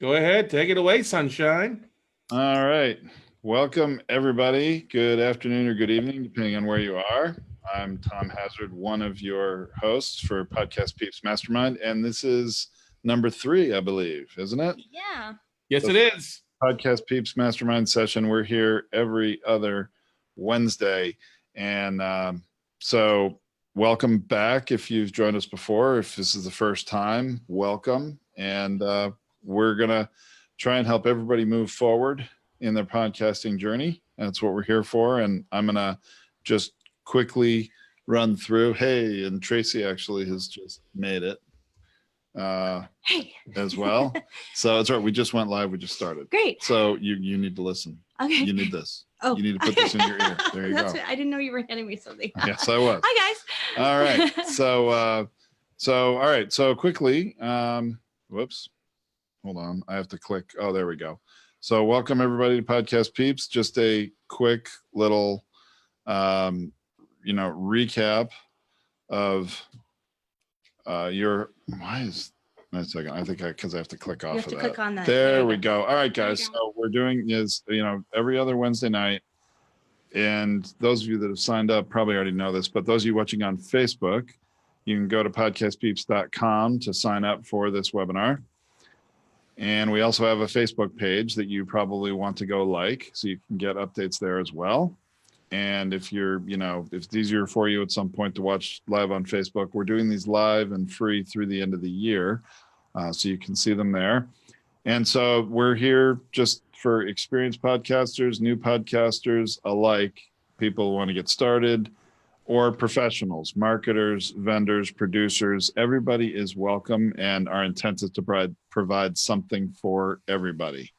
Go ahead, take it away, sunshine. All right. Welcome, everybody. Good afternoon or good evening, depending on where you are. I'm Tom Hazard, one of your hosts for Podcast Peeps Mastermind, and this is number 3, I believe, isn't it? Yeah. Yes, it is. Podcast Peeps Mastermind session. We're here every other Wednesday, and so welcome back if you've joined us before. If this is the first time, welcome, and we're gonna try and help everybody move forward in their podcasting journey. That's what we're here for. And I'm going to just quickly run through. Hey, and Tracy actually has just made it as well. So that's right. We just went live. We just started. Great. So you need to listen. Okay. You need this. Oh. You need to put this in your ear. There you go. I didn't know you were handing me something. Yes, I was. Hi, guys. All right. So all right. So quickly, whoops. Hold on. I have to click. Oh, there we go. So welcome everybody to Podcast Peeps. Just a quick little, recap of your, why is, wait a second. I think because I have to click off You have to click on that. There we go. All right, guys. So we're doing is, every other Wednesday night. And those of you that have signed up probably already know this, but those of you watching on Facebook, you can go to podcastpeeps.com to sign up for this webinar. And we also have a Facebook page that you probably want to go like, so you can get updates there as well. And if you're, if it's easier for you at some point to watch live on Facebook, we're doing these live and free through the end of the year. So you can see them there. And so we're here just for experienced podcasters, new podcasters alike, people who want to get started, or professionals, marketers, vendors, producers. Everybody is welcome, and our intent is to provide something for everybody.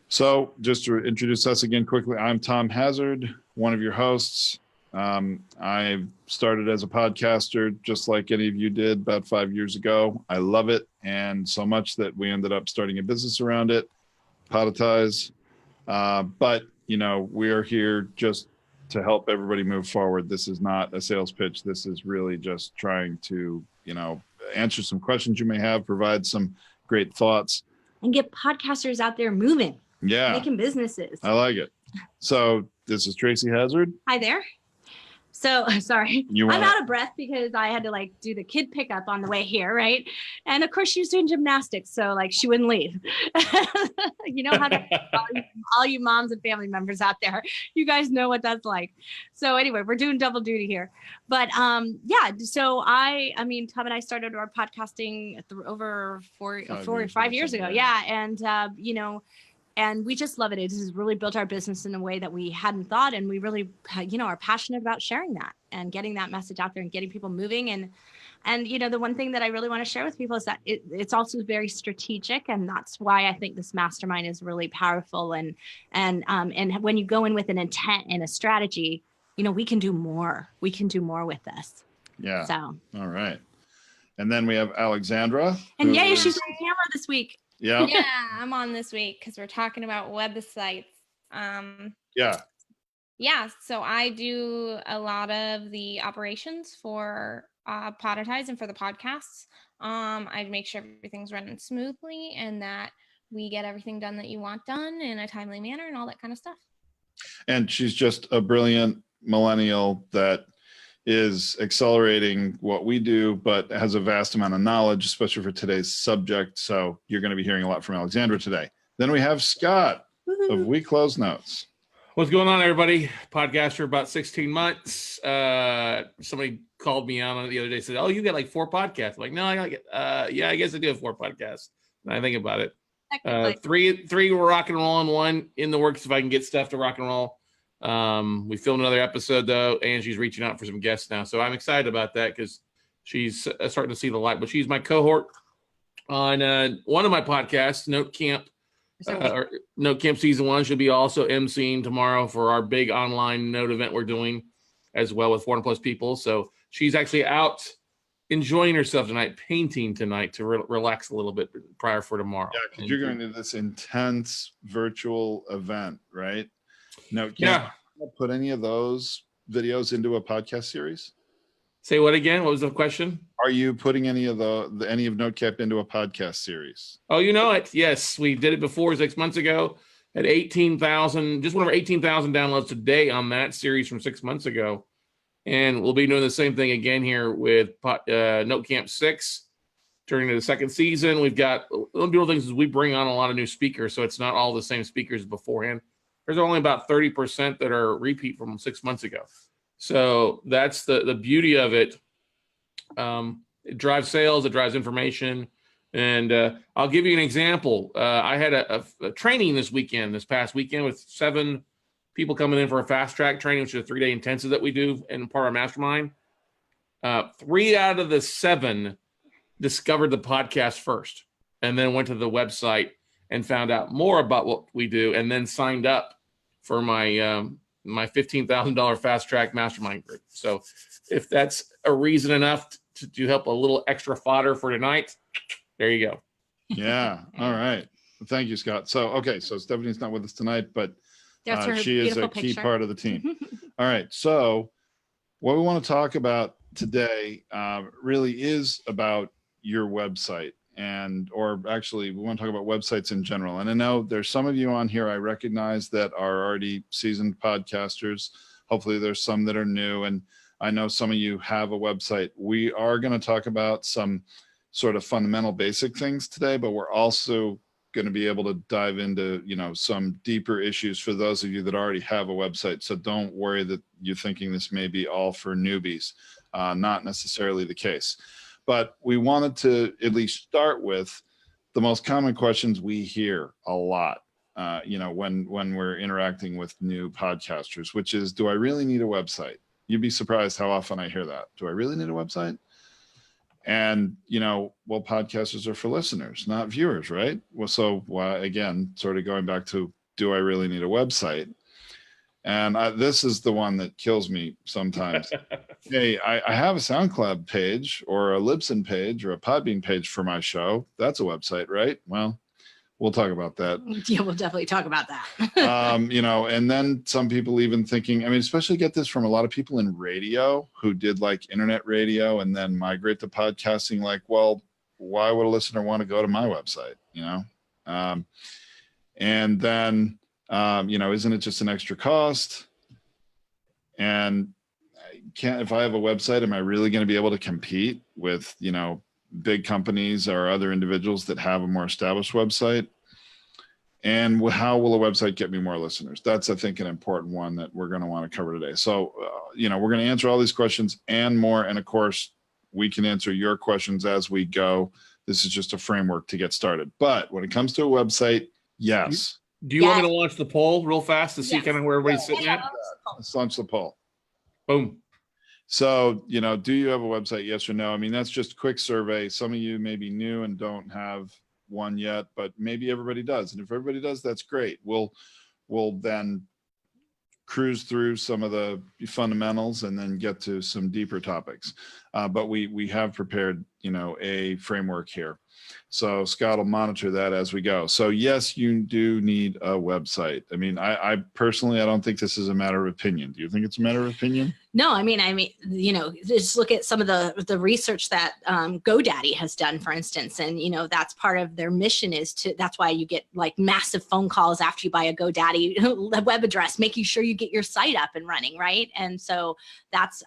So just to introduce us again quickly, I'm Tom Hazard, one of your hosts. I started as a podcaster just like any of you did about 5 years ago. I love it, and so much that we ended up starting a business around it, Podetize. But, we are here just to help everybody move forward. This is not a sales pitch. This is really just trying to, answer some questions you may have, provide some great thoughts. And get podcasters out there moving. Yeah. Making businesses. I like it. So this is Tracy Hazard. Hi there. So sorry, I'm out of breath because I had to do the kid pickup on the way here, right? And of course she was doing gymnastics, so she wouldn't leave. You know how to all you moms and family members out there, you guys know what that's like. So anyway, we're doing double duty here. But yeah, so I mean, Tom and I started our podcasting over 4 or 5 years ago. Yeah, and and we just love it. It has really built our business in a way that we hadn't thought. And we really, are passionate about sharing that and getting that message out there and getting people moving. And the one thing that I really want to share with people is that it's also very strategic. And that's why I think this mastermind is really powerful. And when you go in with an intent and a strategy, we can do more. We can do more with this. Yeah. So. All right. And then we have Alexandra. And yay, she's on camera this week. Yeah. Yeah, I'm on this week because we're talking about websites. Yeah, so I do a lot of the operations for Podetize and for the podcasts. I make sure everything's running smoothly and that we get everything done that you want done in a timely manner and all that kind of stuff. And she's just a brilliant millennial that is accelerating what we do, but has a vast amount of knowledge, especially for today's subject. So you're going to be hearing a lot from Alexandra today. Then we have Scott of We Close Notes. What's going on, everybody? Podcast for about 16 months. Somebody called me out on it the other day, said, "Oh, you got 4 podcasts." I'm like, no, I guess I do have 4 podcasts. And I think about it. Three were rock and roll and 1 in the works if I can get stuff to rock and roll. We filmed another episode though, and she's reaching out for some guests now. So I'm excited about that because she's starting to see the light. But she's my cohort on one of my podcasts, Note Camp. Note Camp Season 1. She'll be also emceeing tomorrow for our big online note event we're doing as well with 400+ people. So she's actually out enjoying herself tonight, painting tonight to relax a little bit prior for tomorrow. Yeah, because you're going to this intense virtual event, right? No, yeah. Put any of those videos into a podcast series? Say what again? What was the question? Are you putting any of NoteCap into a podcast series? Oh, you know it. Yes, we did it before 6 months ago at 18,000, just went over 18,000 downloads today on that series from 6 months ago. And we'll be doing the same thing again here with NoteCamp 6. Turning to the second season, we've got one of the beautiful things is we bring on a lot of new speakers, so it's not all the same speakers beforehand. There's only about 30% that are repeat from 6 months ago. So that's the beauty of it. It drives sales, it drives information. And I'll give you an example. I had a training this past weekend with 7 people coming in for a fast track training, which is a 3-day intensive that we do in part of our mastermind. 3 out of the 7 discovered the podcast first and then went to the website and found out more about what we do and then signed up for my my $15,000 fast track mastermind group. So if that's a reason enough to help a little extra fodder for tonight, there you go. Yeah. All right. Thank you, Scott. So Stephanie's not with us tonight, but she is a key part of the team. All right. So what we want to talk about today really is about your website, or actually we want to talk about websites in general. And I know there's some of you on here I recognize that are already seasoned podcasters. Hopefully there's some that are new, and I know some of you have a website. We are going to talk about some sort of fundamental basic things today, but we're also going to be able to dive into, some deeper issues for those of you that already have a website. So don't worry that you're thinking this may be all for newbies. Not necessarily the case. But we wanted to at least start with the most common questions we hear a lot, when we're interacting with new podcasters, which is, do I really need a website? You'd be surprised how often I hear that. Do I really need a website? And, podcasters are for listeners, not viewers, right? Well, so again, sort of going back to, do I really need a website? And this is the one that kills me sometimes. Hey, I have a SoundCloud page or a Libsyn page or a Podbean page for my show. That's a website, right? Well, we'll talk about that. Yeah, we'll definitely talk about that. And then some people even thinking, especially get this from a lot of people in radio who did like internet radio and then migrate to podcasting. Like, well, why would a listener want to go to my website? And then, isn't it just an extra cost? And if I have a website, am I really going to be able to compete with, big companies or other individuals that have a more established website? And how will a website get me more listeners? That's, I think, an important one that we're going to want to cover today. So, we're going to answer all these questions and more. And of course, we can answer your questions as we go. This is just a framework to get started. But when it comes to a website, yes. Do you want me to launch the poll real fast to see kind of where everybody's sitting at? Let's launch the poll. Boom. So, do you have a website? Yes or no? That's just a quick survey. Some of you may be new and don't have one yet, but maybe everybody does. And if everybody does, that's great. We'll then cruise through some of the fundamentals and then get to some deeper topics. But we have prepared, a framework here. So Scott will monitor that as we go. So yes, you do need a website. I personally, I don't think this is a matter of opinion. Do you think it's a matter of opinion? No, just look at some of the research that GoDaddy has done, for instance. And, that's part of their mission that's why you get like massive phone calls after you buy a GoDaddy web address, making sure you get your site up and running. Right. And so that's,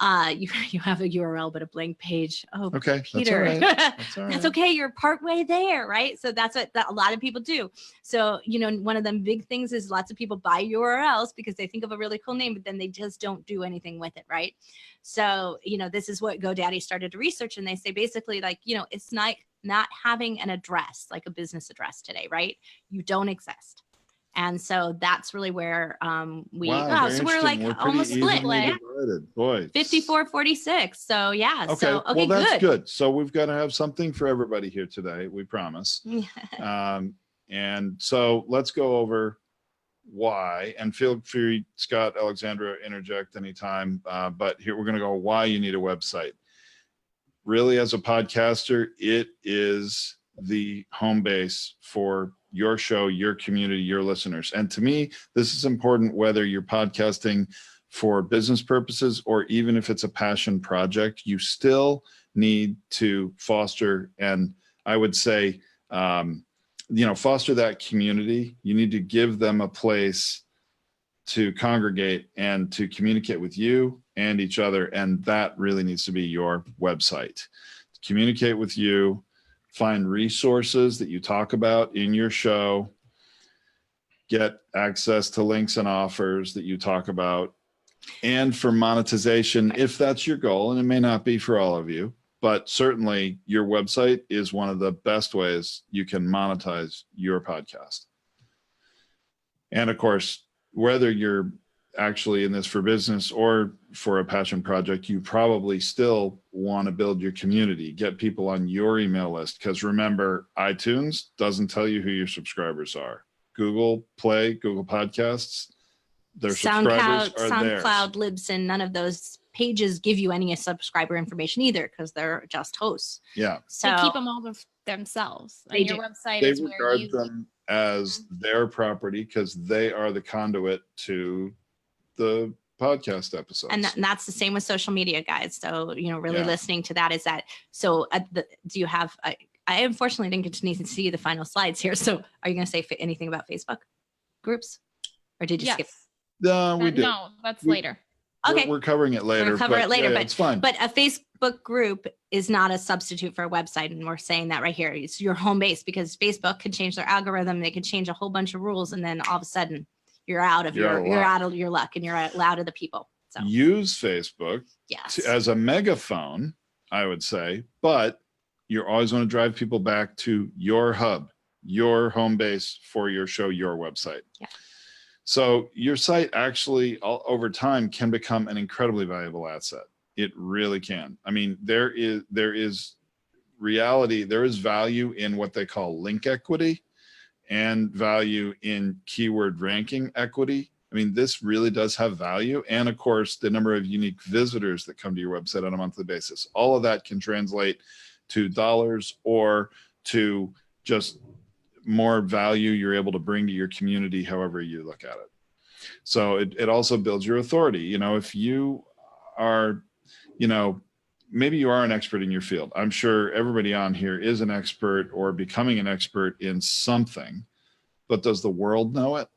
you have a URL, but a blank page. Oh, okay, Peter, that's all right. That's okay. You're partway there, right? So that's what a lot of people do. So, one of them big things is lots of people buy URLs because they think of a really cool name, but then they just don't do anything with it, right? So, this is what GoDaddy started to research, and they say basically like, it's not having an address, like a business address today, right? You don't exist. And so that's really where so we're like almost split, like 54-46. So yeah. Okay. So well, that's good. So we've got to have something for everybody here today. We promise. And so let's go over why, and feel free, Scott, Alexandra, interject anytime. But here we're going to go why you need a website. Really, as a podcaster, it is the home base for your show, your community, your listeners. And to me, this is important whether you're podcasting for business purposes, or even if it's a passion project, you still need to foster, and I would say, foster that community. You need to give them a place to congregate and to communicate with you and each other. And that really needs to be your website. Communicate with you, find resources that you talk about in your show, get access to links and offers that you talk about. And for monetization, if that's your goal, and it may not be for all of you, but certainly your website is one of the best ways you can monetize your podcast. And of course, whether you're actually in this for business or for a passion project, you probably still want to build your community, get people on your email list. Because remember, iTunes doesn't tell you who your subscribers are. Google Play, Google Podcasts, their subscribers are theirs. SoundCloud, Libsyn, none of those pages give you any subscriber information either, because they're just hosts. Yeah. So they keep them all to themselves. They your do. website They is where regard you them as their property because they are the conduit to the podcast episodes. And that's the same with social media, guys. So, really Yeah. listening to that is that. So do you have, I unfortunately didn't get to see the final slides here. So are you going to say anything about Facebook groups, or did you skip? We did. No, that's later. Okay. We're covering it later. We'll cover it later, but it's fine. But a Facebook group is not a substitute for a website, and we're saying that right here. It's your home base, because Facebook can change their algorithm. They can change a whole bunch of rules, and then all of a sudden you're out of your luck, and you're out of the people. So use Facebook yes. as a megaphone, I would say, but you always want to drive people back to your hub, your home base for your show, your website. Yeah. So your site actually over time can become an incredibly valuable asset. It really can. I mean, there is value in what they call link equity and value in keyword ranking equity. I mean, this really does have value. And of course, the number of unique visitors that come to your website on a monthly basis, all of that can translate to dollars or to just more value you're able to bring to your community, however you look at it. So it also builds your authority. If you are, maybe you are an expert in your field. I'm sure everybody on here is an expert or becoming an expert in something, but does the world know it?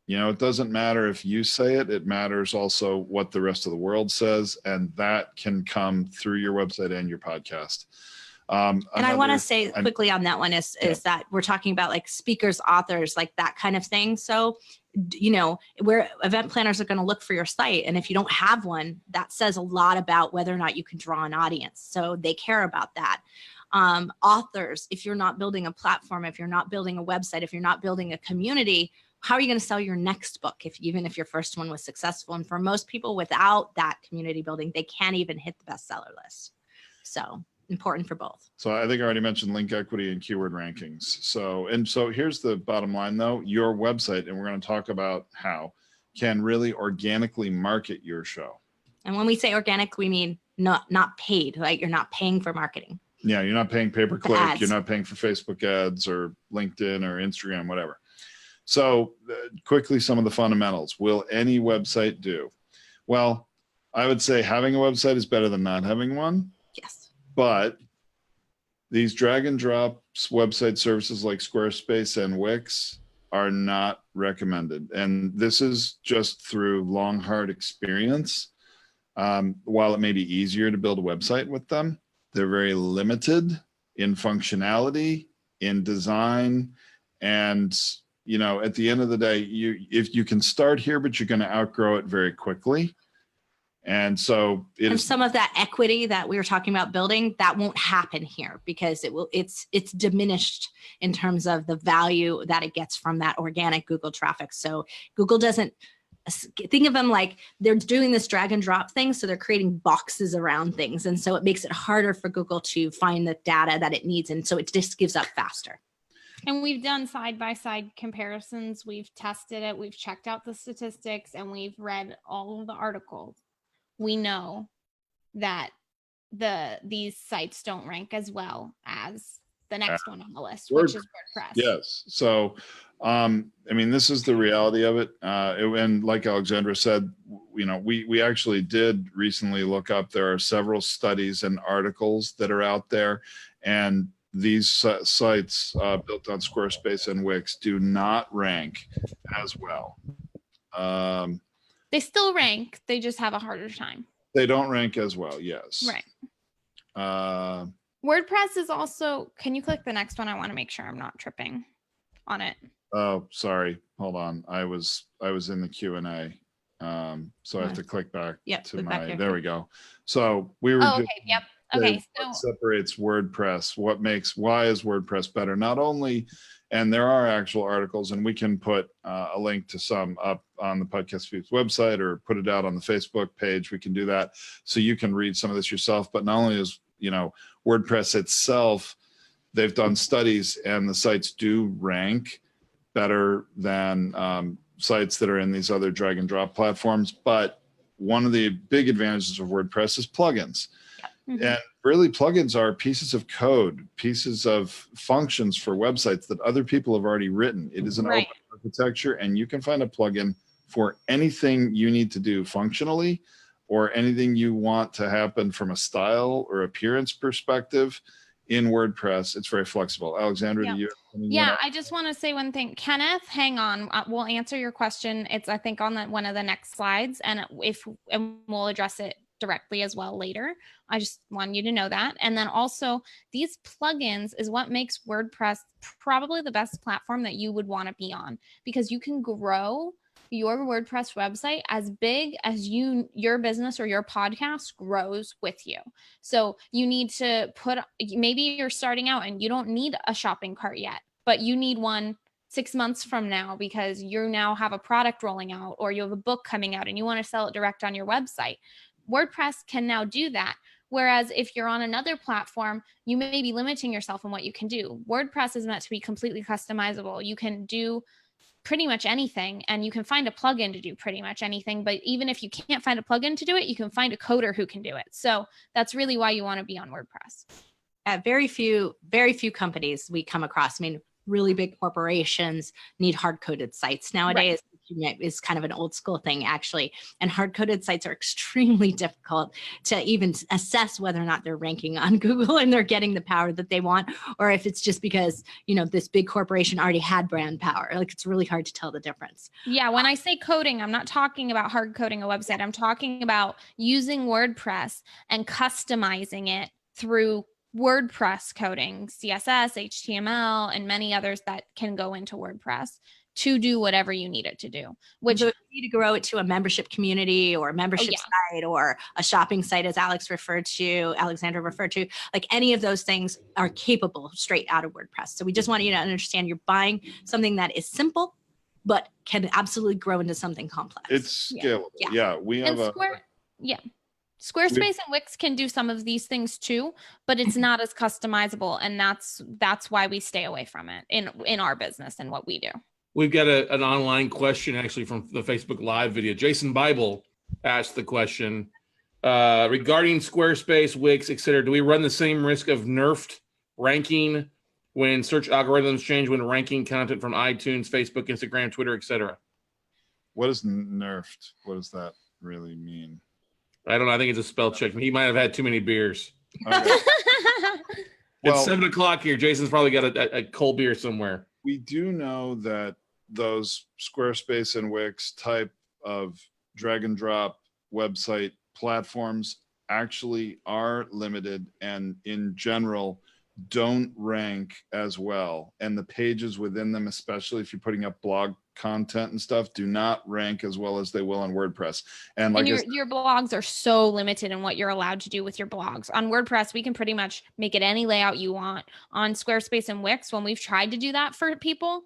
It doesn't matter if you say it, it matters also what the rest of the world says. And that can come through your website and your podcast. And I want to say quickly on that one is that we're talking about like speakers, authors, like that kind of thing. So, where event planners are going to look for your site. And if you don't have one, that says a lot about whether or not you can draw an audience. So they care about that. Authors, if you're not building a platform, if you're not building a website, if you're not building a community, how are you going to sell your next book even if your first one was successful? And for most people, without that community building, they can't even hit the bestseller list. So important for both. So I think I already mentioned link equity and keyword rankings. So here's the bottom line though, your website, and we're going to talk about how, can really organically market your show. And when we say organic, we mean not paid, right? You're not paying for marketing. Yeah, you're not paying pay-per-click, you're not paying for Facebook ads or LinkedIn or Instagram, whatever. So quickly, some of the fundamentals. Will any website do? Well, I would say having a website is better than not having one. Yes. But these drag and drop website services like Squarespace and Wix are not recommended. And this is just through long, hard experience. While it may be easier to build a website with them, they're very limited in functionality, in design. And, at the end of the day, if you can start here, but you're going to outgrow it very quickly. And so some of that equity that we were talking about building, that won't happen here because it's diminished in terms of the value that it gets from that organic Google traffic. So Google doesn't think of them like they're doing this drag and drop thing. So they're creating boxes around things. And so it makes it harder for Google to find the data that it needs. And so it just gives up faster. And we've done side-by-side comparisons. We've tested it. We've checked out the statistics and we've read all of the articles. We know that these sites don't rank as well as the next one on the list, which is WordPress. Yes. So, I mean, this is the reality of it. And like Alexandra said, you know, we actually did recently look up, there are several studies and articles that are out there, and these sites built on Squarespace and Wix do not rank as well. They still rank, they just have a harder time. They don't rank as well, yes. Right. WordPress is also, can you click the next one? I want to make sure I'm not tripping on it. Oh, sorry. Hold on. I was in the Q&A. So I have to click back to my, there we go. So we were okay. Yep. Okay. So what separates WordPress? Why is WordPress better? Not only, and there are actual articles, and we can put a link to some up on the Podcast Peeps website or put it out on the Facebook page. We can do that. So you can read some of this yourself, but not only is, you know, WordPress itself, they've done studies and the sites do rank better than sites that are in these other drag and drop platforms. But one of the big advantages of WordPress is plugins. Mm-hmm. And really, plugins are pieces of code, pieces of functions for websites that other people have already written. It is an open architecture, and you can find a plugin for anything you need to do functionally or anything you want to happen from a style or appearance perspective in WordPress. It's very flexible. Alexandra, do you? Yeah, I just want to say one thing. Kenneth, hang on. We'll answer your question. It's, I think, on one of the next slides, and we'll address it directly as well later. I just want you to know that. And then also, these plugins is what makes WordPress probably the best platform that you would want to be on, because you can grow your WordPress website as big as your business or your podcast grows with you. So you need to maybe you're starting out and you don't need a shopping cart yet, but you need one 6 months from now because you now have a product rolling out or you have a book coming out and you want to sell it direct on your website. WordPress can now do that. Whereas if you're on another platform, you may be limiting yourself in what you can do. WordPress is meant to be completely customizable. You can do pretty much anything, and you can find a plugin to do pretty much anything. But even if you can't find a plugin to do it, you can find a coder who can do it. So that's really why you want to be on WordPress. Very few companies we come across. I mean, really big corporations need hard-coded sites nowadays. Right. Is kind of an old school thing, actually. And hard-coded sites are extremely difficult to even assess whether or not they're ranking on Google and they're getting the power that they want, or if it's just because, you know, this big corporation already had brand power. Like, it's really hard to tell the difference. Yeah, when I say coding, I'm not talking about hard coding a website. I'm talking about using WordPress and customizing it through WordPress coding, CSS, HTML, and many others that can go into WordPress to do whatever you need it to do. Which you need to grow it to a membership community or a membership site or a shopping site, as Alexandra referred to, like any of those things are capable straight out of WordPress. So we just want you to understand you're buying something that is simple, but can absolutely grow into something complex. It's scalable. Yeah. We have Squarespace and Wix can do some of these things too, but it's not as customizable. And that's why we stay away from it in our business and what we do. We've got an online question actually from the Facebook Live video. Jason Bible asked the question regarding Squarespace, Wix, etc. Do we run the same risk of nerfed ranking when search algorithms change when ranking content from iTunes, Facebook, Instagram, Twitter, etc.? What is nerfed? What does that really mean? I don't know. I think it's a spell check. He might have had too many beers. Okay. It's 7:00 here. Jason's probably got a cold beer somewhere. We do know that those Squarespace and Wix type of drag and drop website platforms actually are limited and in general don't rank as well. And the pages within them, especially if you're putting up blog content and stuff, do not rank as well as they will on WordPress. And like your blogs are so limited in what you're allowed to do with your blogs. On WordPress, we can pretty much make it any layout you want. On Squarespace and Wix, when we've tried to do that for people,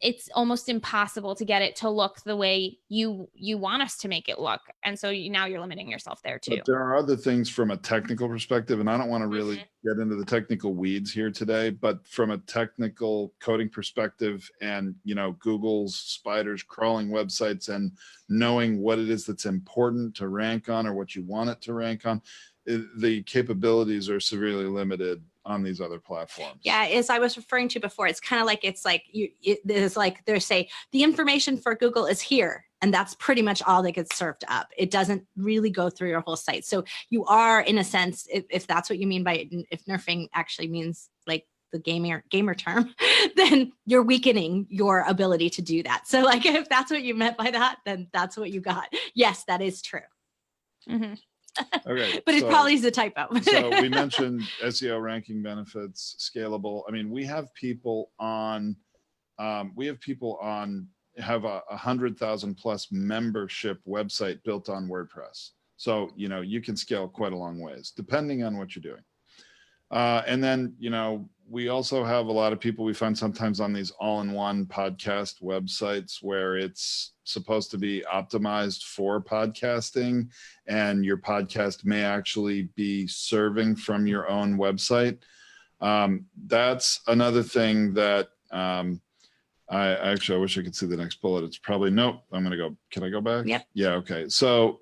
it's almost impossible to get it to look the way you want us to make it look. And so now you're limiting yourself there too. But there are other things from a technical perspective, and I don't want to really get into the technical weeds here today, but from a technical coding perspective and, you know, Google's spiders crawling websites and knowing what it is that's important to rank on or what you want it to rank on, the capabilities are severely limited on these other platforms. Yeah, as I was referring to before, it's kind of like, there's like, they say the information for Google is here, and that's pretty much all that gets served up. It doesn't really go through your whole site. So you are, in a sense, if that's what you mean by, if nerfing actually means like the gamer term, then you're weakening your ability to do that. So like, if that's what you meant by that, then that's what you got. Yes, that is true. Mm-hmm. Okay, but it probably is a typo. So we mentioned SEO ranking benefits, scalable. I mean, we have people on, have a 100,000 plus membership website built on WordPress. So, you know, you can scale quite a long ways depending on what you're doing. And then, you know, we also have a lot of people we find sometimes on these all-in-one podcast websites where it's supposed to be optimized for podcasting, and your podcast may actually be serving from your own website. That's another thing that I wish I could see the next bullet. It's probably, nope, I'm going to go. Can I go back? Yep. Yeah. Okay. So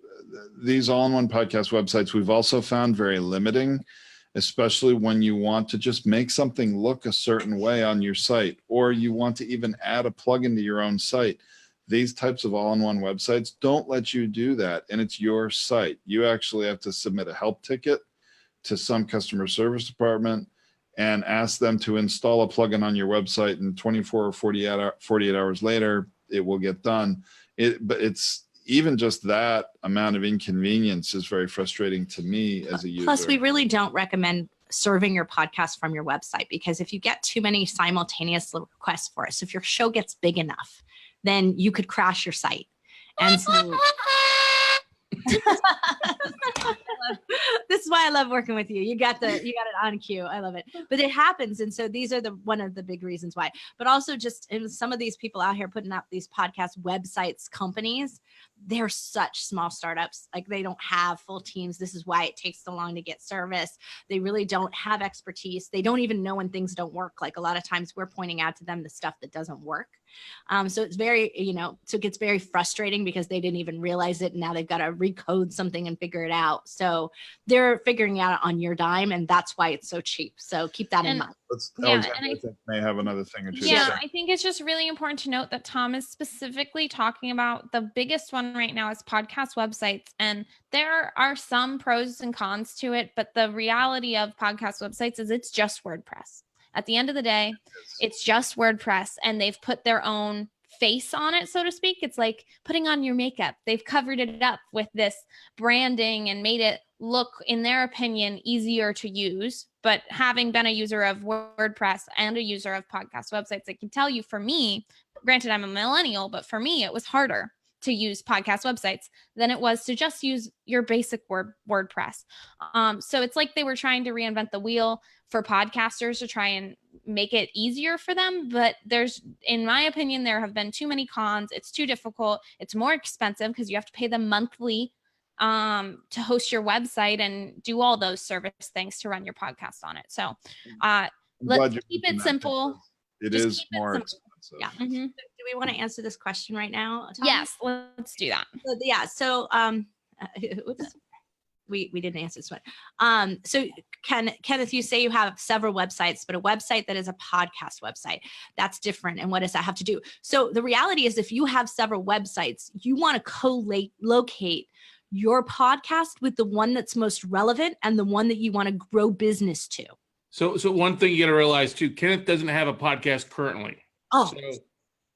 these all-in-one podcast websites, we've also found very limiting, especially when you want to just make something look a certain way on your site, or you want to even add a plugin to your own site. These types of all-in-one websites don't let you do that, and it's your site. You actually have to submit a help ticket to some customer service department and ask them to install a plugin on your website, and 24 or 48 hours later, it will get done. But it's even just that amount of inconvenience is very frustrating to me as a user. Plus, we really don't recommend serving your podcast from your website, because if you get too many simultaneous requests for it, so if your show gets big enough, then you could crash your site. And so this is why I love working with you. You got it on cue. I love it. But it happens. And so these are one of the big reasons why. But also just some of these people out here putting up these podcast websites, companies, they're such small startups. Like, they don't have full teams. This is why it takes so long to get service. They really don't have expertise. They don't even know when things don't work. Like, a lot of times we're pointing out to them the stuff that doesn't work. So it's very, so it gets very frustrating because they didn't even realize it. And now they've got to recode something and figure it out. So they're figuring it out on your dime, and that's why it's so cheap. So keep that in mind. I think may have another thing or two. Yeah, I think it's just really important to note that Tom is specifically talking about the biggest one right now is podcast websites. And there are some pros and cons to it, but the reality of podcast websites is it's just WordPress. At the end of the day, it's just WordPress, and they've put their own face on it, so to speak. It's like putting on your makeup. They've covered it up with this branding and made it look, in their opinion, easier to use. But having been a user of WordPress and a user of podcast websites, I can tell you, for me, granted I'm a millennial, but for me, it was harder to use podcast websites than it was to just use your basic WordPress. So it's like they were trying to reinvent the wheel for podcasters to try and make it easier for them. But in my opinion, there have been too many cons. It's too difficult. It's more expensive because you have to pay them monthly to host your website and do all those service things to run your podcast on it. So let's keep it simple. It is more expensive. Yeah. Mm-hmm. Do we want to answer this question right now, Tom? Yes, let's do that. So oops. We didn't answer this one. So Kenneth, you say you have several websites, but a website that is a podcast website, that's different. And what does that have to do? So the reality is, if you have several websites, you want to co-locate your podcast with the one that's most relevant and the one that you want to grow business to. So one thing you got to realize too, Kenneth doesn't have a podcast currently. Oh,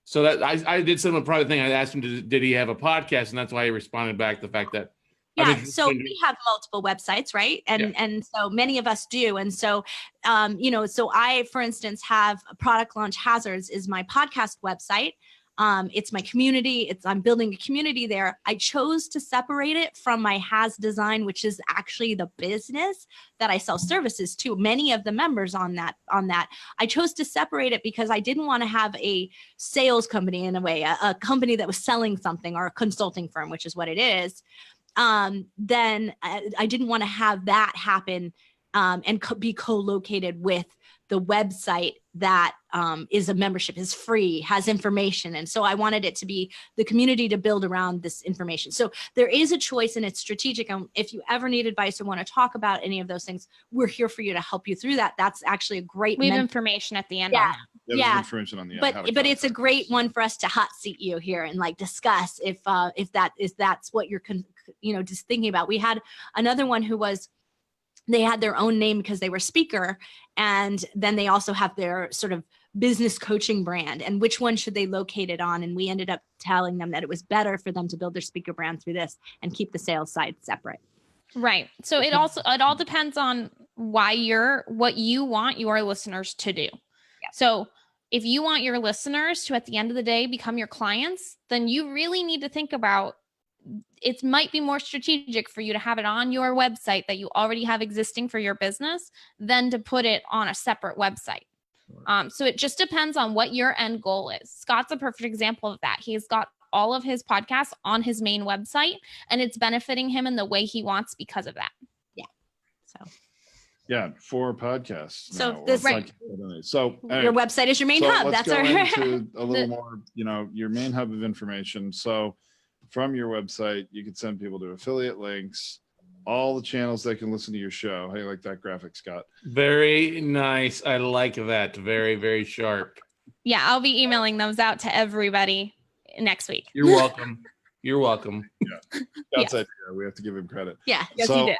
so that I did some private thing. I asked him, did he have a podcast? And that's why he responded back the fact that. Yeah, so we have multiple websites, right? And so many of us do. And so, so I, for instance, have Product Launch Hazards is my podcast website. It's my community. I'm building a community there. I chose to separate it from my Has Design, which is actually the business that I sell services to. Many of the members on that, I chose to separate it because I didn't want to have a sales company, in a way, a company that was selling something, or a consulting firm, which is what it is. Then I didn't want to have that happen and be co-located with the website that is a membership, is free, has information. And so I wanted it to be the community to build around this information. So there is a choice and it's strategic. And if you ever need advice or want to talk about any of those things, we're here for you to help you through that. That's actually a great We have information at the end on that. There's information on the end. But it's a great one for us to hot seat you here and like discuss if that's what you're just thinking about. We had another one who was, they had their own name because they were speaker, and then they also have their sort of business coaching brand, and which one should they locate it on? And we ended up telling them that it was better for them to build their speaker brand through this and keep the sales side separate. Right. So it all depends on what you want your listeners to do. Yeah. So if you want your listeners to, at the end of the day, become your clients, then you really need to think about, it might be more strategic for you to have it on your website that you already have existing for your business than to put it on a separate website. So it just depends on what your end goal is. Scott's a perfect example of that. He's got all of his podcasts on his main website, and it's benefiting him in the way he wants because of that. Yeah. So. Yeah, 4 podcasts. So this right. So anyway, your website is your main hub. Let's That's go our into a little more, your main hub of information. So from your website, you can send people to affiliate links, all the channels they can listen to your show. How you like that graphic, Scott? Very nice. I like that. Very, very sharp. Yeah, I'll be emailing those out to everybody next week. You're welcome. You're welcome. Yeah. Scott's idea. We have to give him credit. Yeah. Yes, so you did.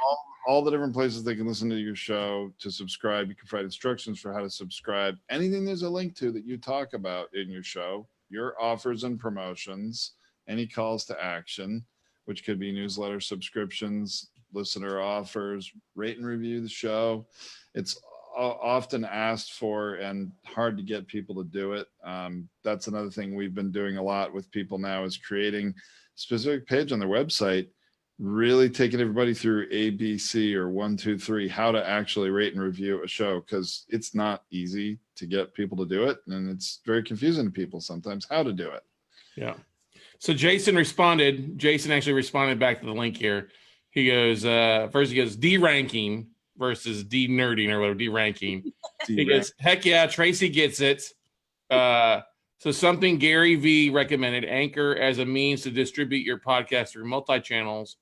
all the different places they can listen to your show, to subscribe. You can provide instructions for how to subscribe. Anything there's a link to that you talk about in your show, your offers and promotions, any calls to action, which could be newsletter subscriptions, listener offers, rate and review the show. It's often asked for and hard to get people to do it. That's another thing we've been doing a lot with people now, is creating a specific page on their website, really taking everybody through ABC or 1, 2, 3, how to actually rate and review a show, because it's not easy to get people to do it. And it's very confusing to people sometimes how to do it. Yeah. So Jason actually responded back to the link here. He goes, first he goes, D-ranking versus D-nerding or whatever, D-ranking. He goes, heck yeah, Tracy gets it. So something Gary V recommended, Anchor as a means to distribute your podcast through multi-channels.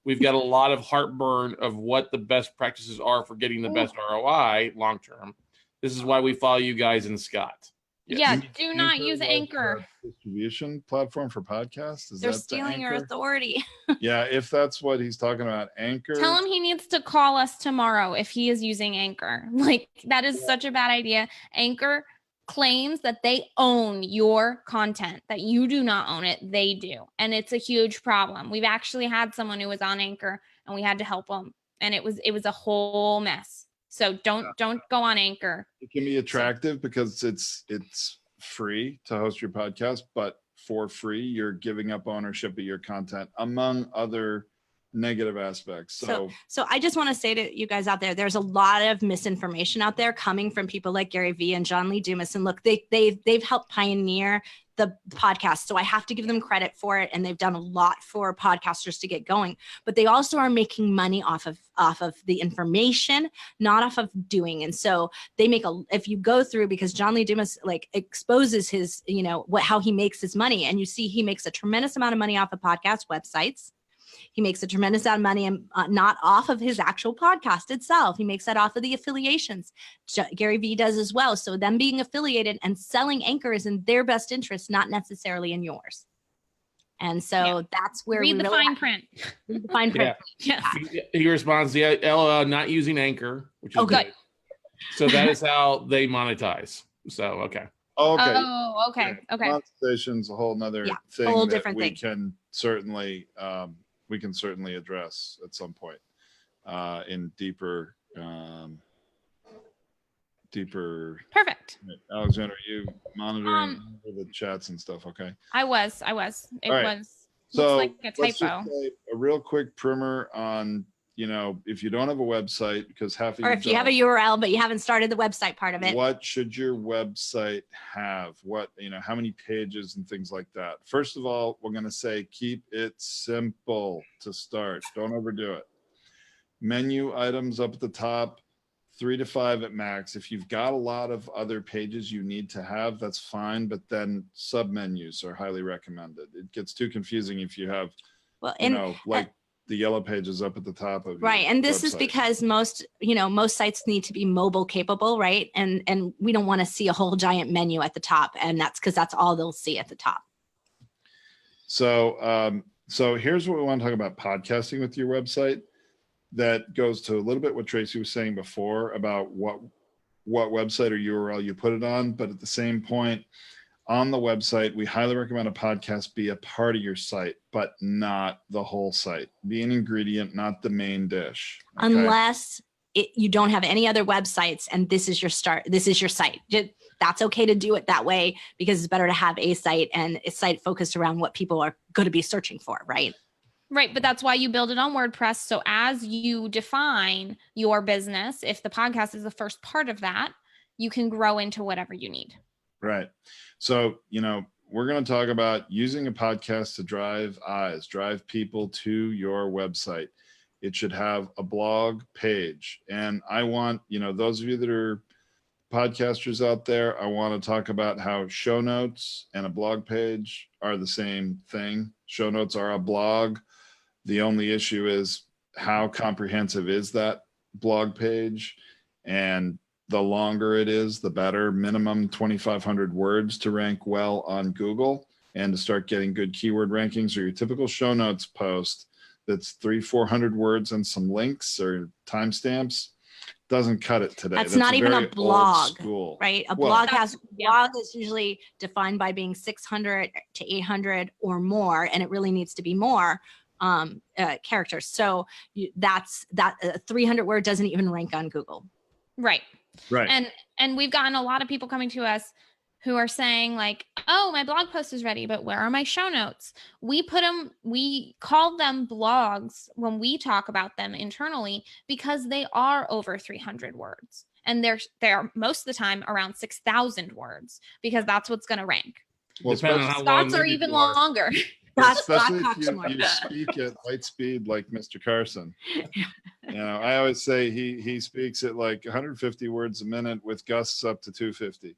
We've got a lot of heartburn of what the best practices are for getting the best ROI long-term. This is why we follow you guys and Scott. Yes. Yeah, do not use Anchor. Distribution platform for podcasts. They're stealing your authority. Yeah, if that's what he's talking about, Anchor. Tell him he needs to call us tomorrow if he is using Anchor. Like, that is such a bad idea. Anchor claims that they own your content, that you do not own it. They do. And it's a huge problem. We've actually had someone who was on Anchor and we had to help them. And it was a whole mess. So don't go on Anchor. It can be attractive because it's free to host your podcast, but for free, you're giving up ownership of your content, among other negative aspects. So I just want to say to you guys out there, there's a lot of misinformation out there coming from people like Gary Vee and John Lee Dumas. And look, they've helped pioneer the podcast. So I have to give them credit for it. And they've done a lot for podcasters to get going, but they also are making money off of the information, not off of doing. And so they make if you go through, because John Lee Dumas like exposes his, how he makes his money. And you see, he makes a tremendous amount of money off of podcast websites. He makes a tremendous amount of money not off of his actual podcast itself. He makes that off of the affiliations. Gary Vee does as well. So them being affiliated and selling Anchor is in their best interest, not necessarily in yours. And so that's where read the fine print. Read the fine print. Yeah. He responds, LOL, not using Anchor, which is good. So that is how they monetize. So, okay. Okay. Oh, okay. Okay. Monetization's a whole nother thing, a whole that different we thing. Can certainly address at some point in deeper. Perfect. Alexander, are you monitoring the chats and stuff? Okay. I was. It right. was. So looks like a let's typo. just say a real quick primer on, if you don't have a website, because half of or if you have a URL, but you haven't started the website part of it. What should your website have? What, how many pages and things like that? First of all, we're going to say, keep it simple to start. Don't overdo it. Menu items up at the top, 3 to 5 at max. If you've got a lot of other pages you need to have, that's fine. But then submenus are highly recommended. It gets too confusing if you have, like the yellow pages up at the top of right. And this website. is because most sites need to be mobile capable, right? And we don't want to see a whole giant menu at the top. And that's because that's all they'll see at the top. So, so here's what we want to talk about podcasting with your website. That goes to a little bit what Tracy was saying before about what website or URL you put it on. But at the same point, on the website, we highly recommend a podcast be a part of your site, but not the whole site. Be an ingredient, not the main dish. Okay? Unless you don't have any other websites and this is your site. That's okay to do it that way because it's better to have a site and a site focused around what people are going to be searching for, right? Right. But that's why you build it on WordPress. So as you define your business, if the podcast is the first part of that, you can grow into whatever you need. Right. So, we're going to talk about using a podcast to drive people to your website. It should have a blog page. And I want, those of you that are podcasters out there, I want to talk about how show notes and a blog page are the same thing. Show notes are a blog. The only issue is how comprehensive is that blog page, and the longer it is, the better. Minimum 2,500 words to rank well on Google and to start getting good keyword rankings. Or your typical show notes post that's 300-400 words and some links or timestamps doesn't cut it today. That's not even a blog, right? Blog is usually defined by being 600 to 800 or more, and it really needs to be more characters. So that's 300 word doesn't even rank on Google. Right. And we've gotten a lot of people coming to us who are saying like, oh, my blog post is ready, but where are my show notes? We call them blogs when we talk about them internally because they are over 300 words. And they're most of the time around 6,000 words because that's what's going to rank. Well, Scott's are even longer. Especially if you speak at light speed like Mr. Carson. I always say he speaks at like 150 words a minute with gusts up to 250.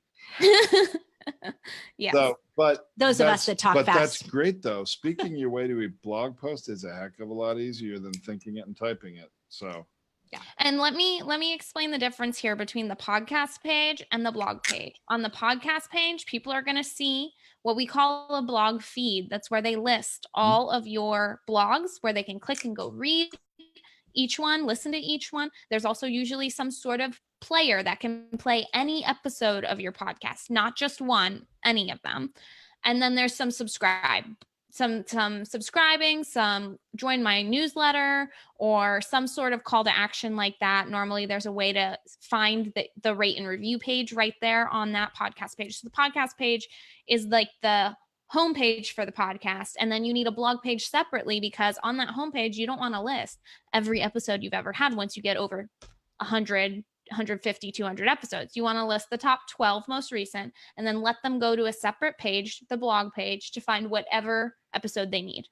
Yes. So, but those of us that talk fast. But that's great though. Speaking your way to a blog post is a heck of a lot easier than thinking it and typing it. So yeah. And let me explain the difference here between the podcast page and the blog page. On the podcast page, people are going to see what we call a blog feed. That's where they list all of your blogs, where they can click and go read each one, listen to each one. There's also usually some sort of player that can play any episode of your podcast, not just one, any of them. And then there's some subscribing, some join my newsletter, or some sort of call to action like that. Normally there's a way to find the rate and review page right there on that podcast page. So the podcast page is like the homepage for the podcast. And then you need a blog page separately because on that homepage, you don't want to list every episode you've ever had. Once you get over 100, 150, 200 episodes, you want to list the top 12 most recent and then let them go to a separate page, the blog page, to find whatever episode they need.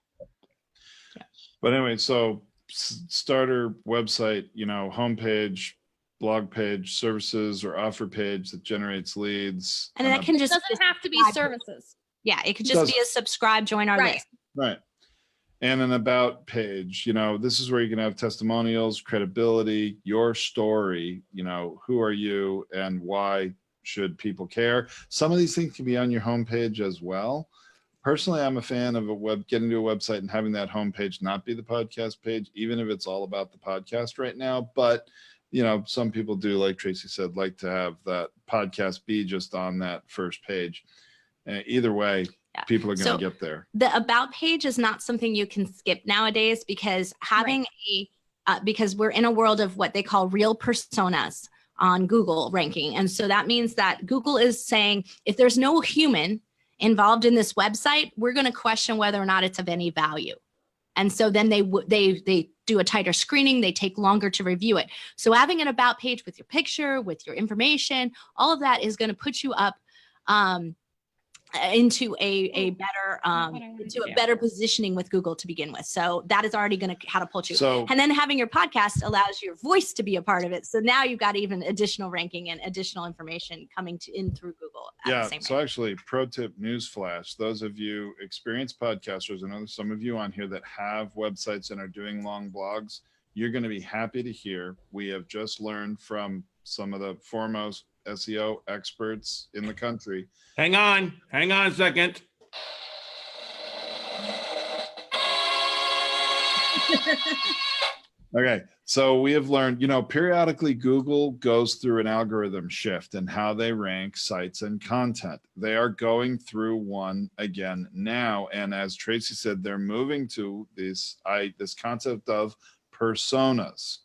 Yeah. But anyway, so starter website, homepage, blog page, services or offer page that generates leads. And that can just doesn't have to be services. Yeah, it could just be a subscribe, join our list. Right. And an about page, this is where you can have testimonials, credibility, your story, who are you and why should people care? Some of these things can be on your homepage as well. Personally, I'm a fan of getting to a website and having that homepage not be the podcast page, even if it's all about the podcast right now. But, some people do, like Tracy said, like to have that podcast be just on that first page. Either way, people are going to get there. The about page is not something you can skip nowadays because because we're in a world of what they call real personas on Google ranking. And so that means that Google is saying, if there's no human involved in this website, we're going to question whether or not it's of any value. And so then they do a tighter screening. They take longer to review it. So having an about page with your picture, with your information, all of that is going to put you up into a better positioning with Google to begin with. So that is already going to catapult you. And then having your podcast allows your voice to be a part of it. So now you've got even additional ranking and additional information coming in through Google. So actually, pro tip news flash, those of you experienced podcasters, I know there's some of you on here that have websites and are doing long blogs, you're going to be happy to hear we have just learned from some of the foremost SEO experts in the country. Hang on a second. Okay, so we have learned, periodically Google goes through an algorithm shift in how they rank sites and content. They are going through one again now, and as Tracy said, they're moving to this concept of personas.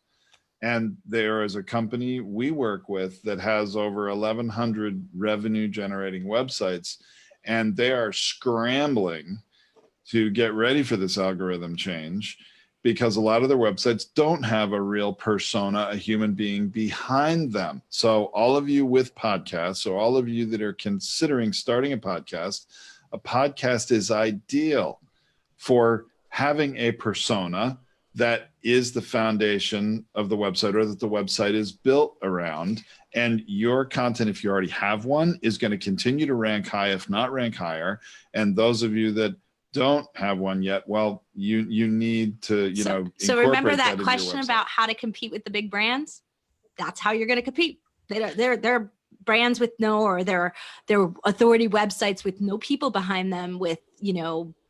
And there is a company we work with that has over 1,100 revenue generating websites, and they are scrambling to get ready for this algorithm change because a lot of their websites don't have a real persona, a human being behind them. So all of you with podcasts, or all of you that are considering starting a podcast is ideal for having a persona that is the foundation of the website, or that the website is built around. And your content, if you already have one, is going to continue to rank high, if not rank higher. And those of you that don't have one yet, well, you need to, So remember that question about how to compete with the big brands? That's how you're going to compete. They're brands with they're authority websites with no people behind them, with,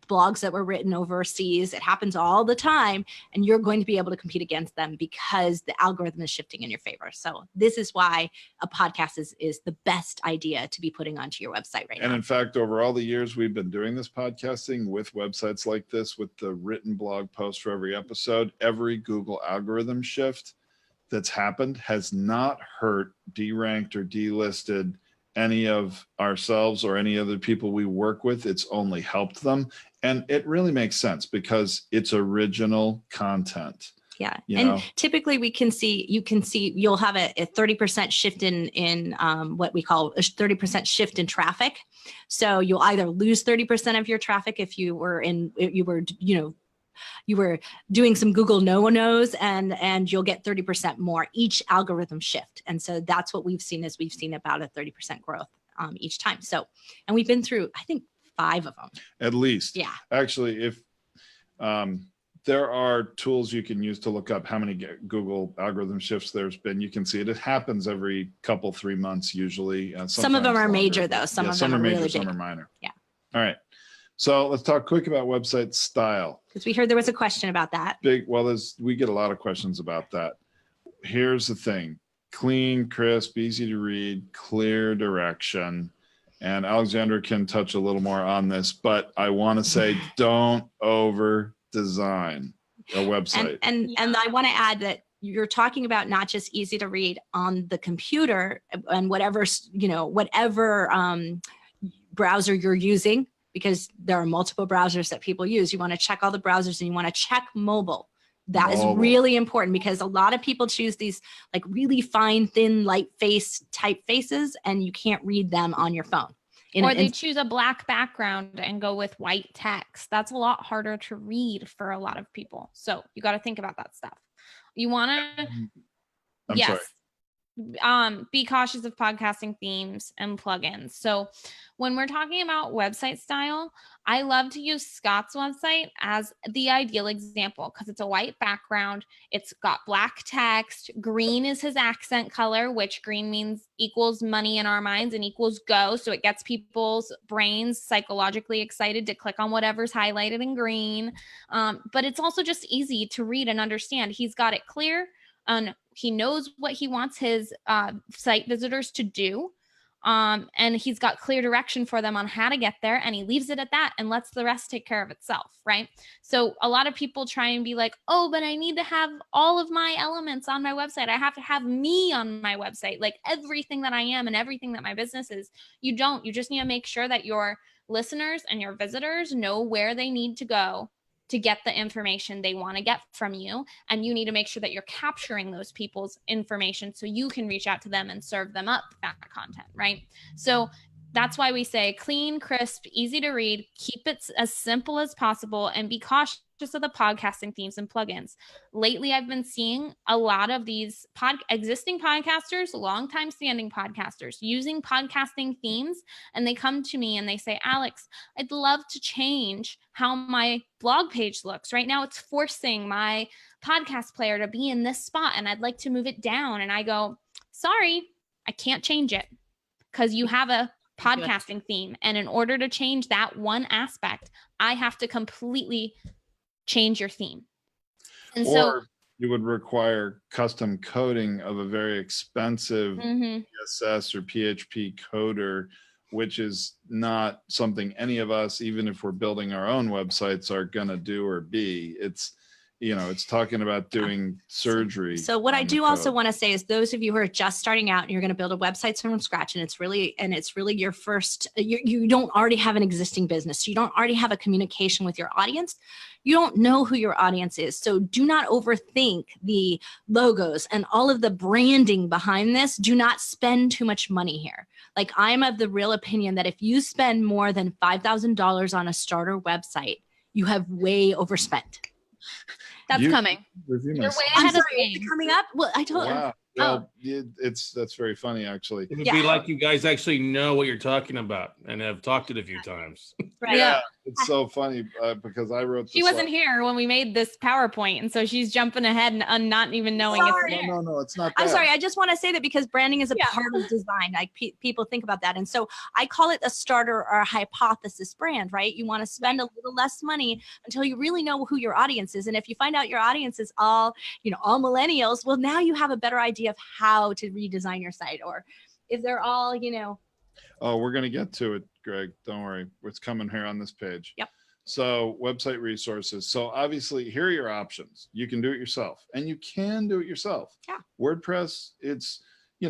blogs that were written overseas. It happens all the time, and you're going to be able to compete against them because the algorithm is shifting in your favor. So this is why a podcast is the best idea to be putting onto your website right now. And in fact, over all the years we've been doing this podcasting with websites like this, with the written blog post for every episode, every Google algorithm shift that's happened has not hurt, deranked, or delisted any of ourselves or any other people we work with. It's only helped them. And it really makes sense because it's original content. Yeah. And typically you can see you'll have a 30% shift in what we call a 30% shift in traffic. So you'll either lose 30% of your traffic if you were doing some Google no-nos, and you'll get 30% more each algorithm shift. And so that's what we've seen about a 30% growth each time. So, and we've been through, I think, 5 of them. At least. Yeah. Actually, if there are tools you can use to look up how many Google algorithm shifts there's been, you can see it. It happens every 3 months usually. Some of them are major though. Some of them are major, really some big. are minor. Yeah. All right. So let's talk quick about website style. Because we heard there was a question about that. We get a lot of questions about that. Here's the thing: clean, crisp, easy to read, clear direction. And Alexandra can touch a little more on this, but I want to say don't over design a website. And I want to add that you're talking about not just easy to read on the computer and whatever browser you're using, because there are multiple browsers that people use. You want to check all the browsers, and you want to check mobile. That is really important, because a lot of people choose these like really fine, thin, light face typefaces, and you can't read them on your phone. Or they choose a black background and go with white text. That's a lot harder to read for a lot of people. So you got to think about that stuff. You want to, yes. Be cautious of podcasting themes and plugins. So when we're talking about website style, I love to use Scott's website as the ideal example, because it's a white background. It's got black text. Green is his accent color, which green equals money in our minds and equals go. So it gets people's brains psychologically excited to click on whatever's highlighted in green. But it's also just easy to read and understand. He's got it clear. He knows what he wants his site visitors to do. And he's got clear direction for them on how to get there. And he leaves it at that and lets the rest take care of itself. Right. So a lot of people try and be like, oh, but I need to have all of my elements on my website. I have to have me on my website, like everything that I am and everything that my business is. You don't. You just need to make sure that your listeners and your visitors know where they need to go to get the information they want to get from you. And you need to make sure that you're capturing those people's information so you can reach out to them and serve them up that content, right? So That's why we say clean, crisp, easy to read, keep it as simple as possible, and be cautious of the podcasting themes and plugins. Lately, I've been seeing a lot of these existing podcasters, longtime standing podcasters, using podcasting themes, and they come to me and they say, Alex, I'd love to change how my blog page looks. Right now, it's forcing my podcast player to be in this spot, and I'd like to move it down. And I go, sorry, I can't change it because you have a podcasting theme. And in order to change that one aspect, I have to completely change your theme. And or you would require custom coding of a very expensive CSS or PHP coder, which is not something any of us, even if we're building our own websites, are going to do or be. It's, you know, it's talking about doing surgery. So what I do also want to say is those of you who are just starting out and you're going to build a website from scratch, and it's really your first, you don't already have an existing business. You don't already have a communication with your audience. You don't know who your audience is. So do not overthink the logos and all of the branding behind this. Do not spend too much money here. Like, I'm of the real opinion that if you spend more than $5,000 on a starter website, you have way overspent. That's coming. You're way ahead of the game. Coming up. Well, I told. Wow. Well, that's very funny, actually. It would be like you guys actually know what you're talking about and have talked it a few times. Right. Yeah, it's so funny because I wrote this. She wasn't here when we made this PowerPoint, and so she's jumping ahead and not even knowing it's there. No, it's not. I'm sorry. I just want to say that because branding is a part of design. Like people think about that, and so I call it a starter or a hypothesis brand. Right? You want to spend a little less money until you really know who your audience is, and if you find out your audience is all millennials, well, now you have a better idea of how to redesign your site, or if they're all, Oh, we're going to get to it, Greg. Don't worry. It's coming here on this page. Yep. So website resources. So obviously here are your options. You can do it yourself, and you can do it yourself. Yeah. WordPress, it's, you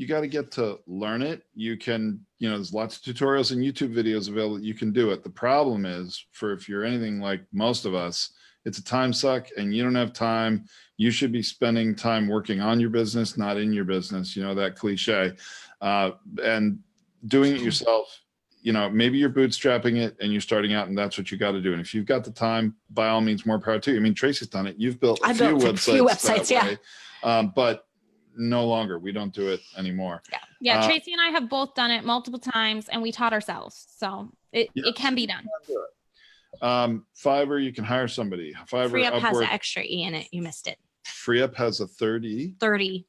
got to get to learn it. You can, there's lots of tutorials and YouTube videos available. You can do it. The problem is if you're anything like most of us, it's a time suck and you don't have time. You should be spending time working on your business, not in your business, that cliche. And doing it yourself, maybe you're bootstrapping it and you're starting out and that's what you got to do. And if you've got the time, by all means, more power to you. I mean, Tracy's done it. You've built a few websites, yeah. But no longer. We don't do it anymore. Yeah. Tracy and I have both done it multiple times and we taught ourselves. So it can be done. Fiverr, you can hire somebody. Fiverr, FreeUp has an extra E in it. You missed it. FreeUp has a 30. 30.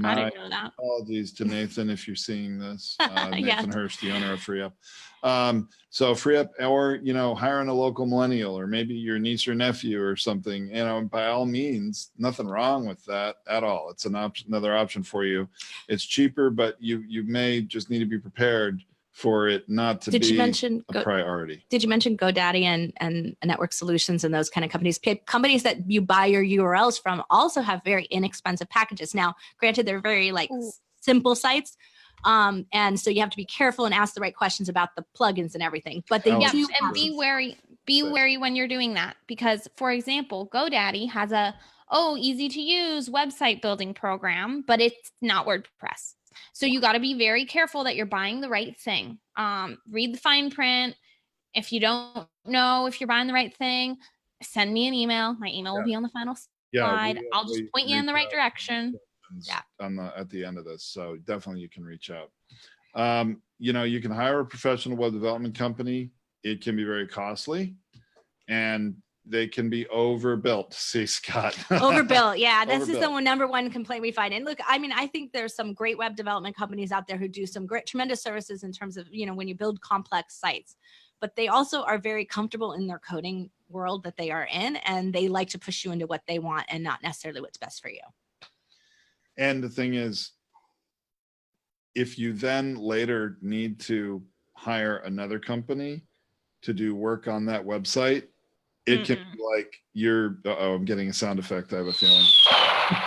I didn't know that. Apologies to Nathan if you're seeing this. Nathan Hurst, the owner of FreeUp. So FreeUp, or hiring a local millennial, or maybe your niece or nephew or something. By all means, nothing wrong with that at all. It's another option for you. It's cheaper, but you may just need to be prepared for it not to be a priority. Did you mention GoDaddy and Network Solutions and those kind of companies? Companies that you buy your URLs from also have very inexpensive packages. Now, granted, they're very simple sites. And so you have to be careful and ask the right questions about the plugins and everything. But they do. And be wary when you're doing that. Because, for example, GoDaddy has easy to use website building program, but it's not WordPress. So you got to be very careful that you're buying the right thing. Read the fine print. If you don't know if you're buying the right thing, send me an email. My email will be on the final slide. I'll just point you in the right direction. At the end of this. So definitely you can reach out. You can hire a professional web development company. It can be very costly and they can be overbuilt. See, Scott. Overbuilt. Yeah. This is the number one complaint we find. And look, I think there's some great web development companies out there who do some tremendous services in terms of, when you build complex sites, but they also are very comfortable in their coding world that they are in. And they like to push you into what they want and not necessarily what's best for you. And the thing is, if you then later need to hire another company to do work on that website, it can be like I'm getting a sound effect. I have a feeling.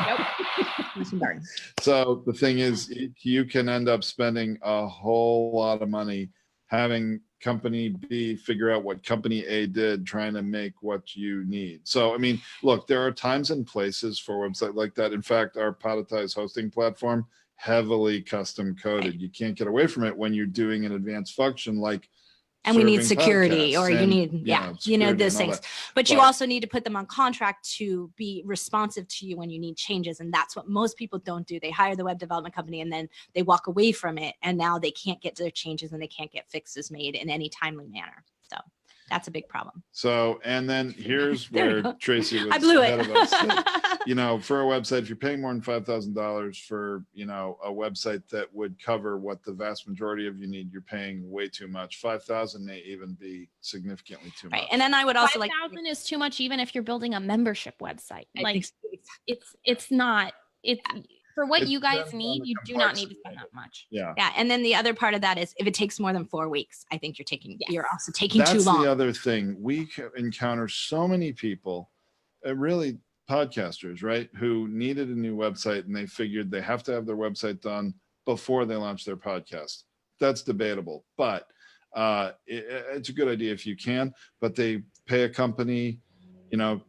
Nope. So the thing is, you can end up spending a whole lot of money having company B figure out what company A did, trying to make what you need. So, I mean, look, there are times and places for a website like that. In fact, our Podetize hosting platform, heavily custom coded. Right. You can't get away from it when you're doing an advanced function like and we need serving security, or you podcasts need, and, yeah, security and those all things. that. But you also need to put them on contract to be responsive to you when you need changes. And that's what most people don't do. They hire the web development company and then they walk away from it. And now they can't get their changes and they can't get fixes made in any timely manner. So that's a big problem. So, and then here's where Tracy was I blew ahead it. of us. For a website, if you're paying more than $5,000 for, a website that would cover what the vast majority of you need, you're paying way too much. 5,000 may even be significantly too much. Right. And then I would also 5,000 is too much, even if you're building a membership website. Like so. it's not, for what you guys depends on need, the you do not need to complexity spend of that much. Yeah. Yeah. And then the other part of that is if it takes more than 4 weeks, I think you're also taking too long. That's the other thing. We encounter so many people, really podcasters, right, who needed a new website and they figured they have to have their website done before they launch their podcast. That's debatable, but it's a good idea if you can, but they pay a company, $2,500,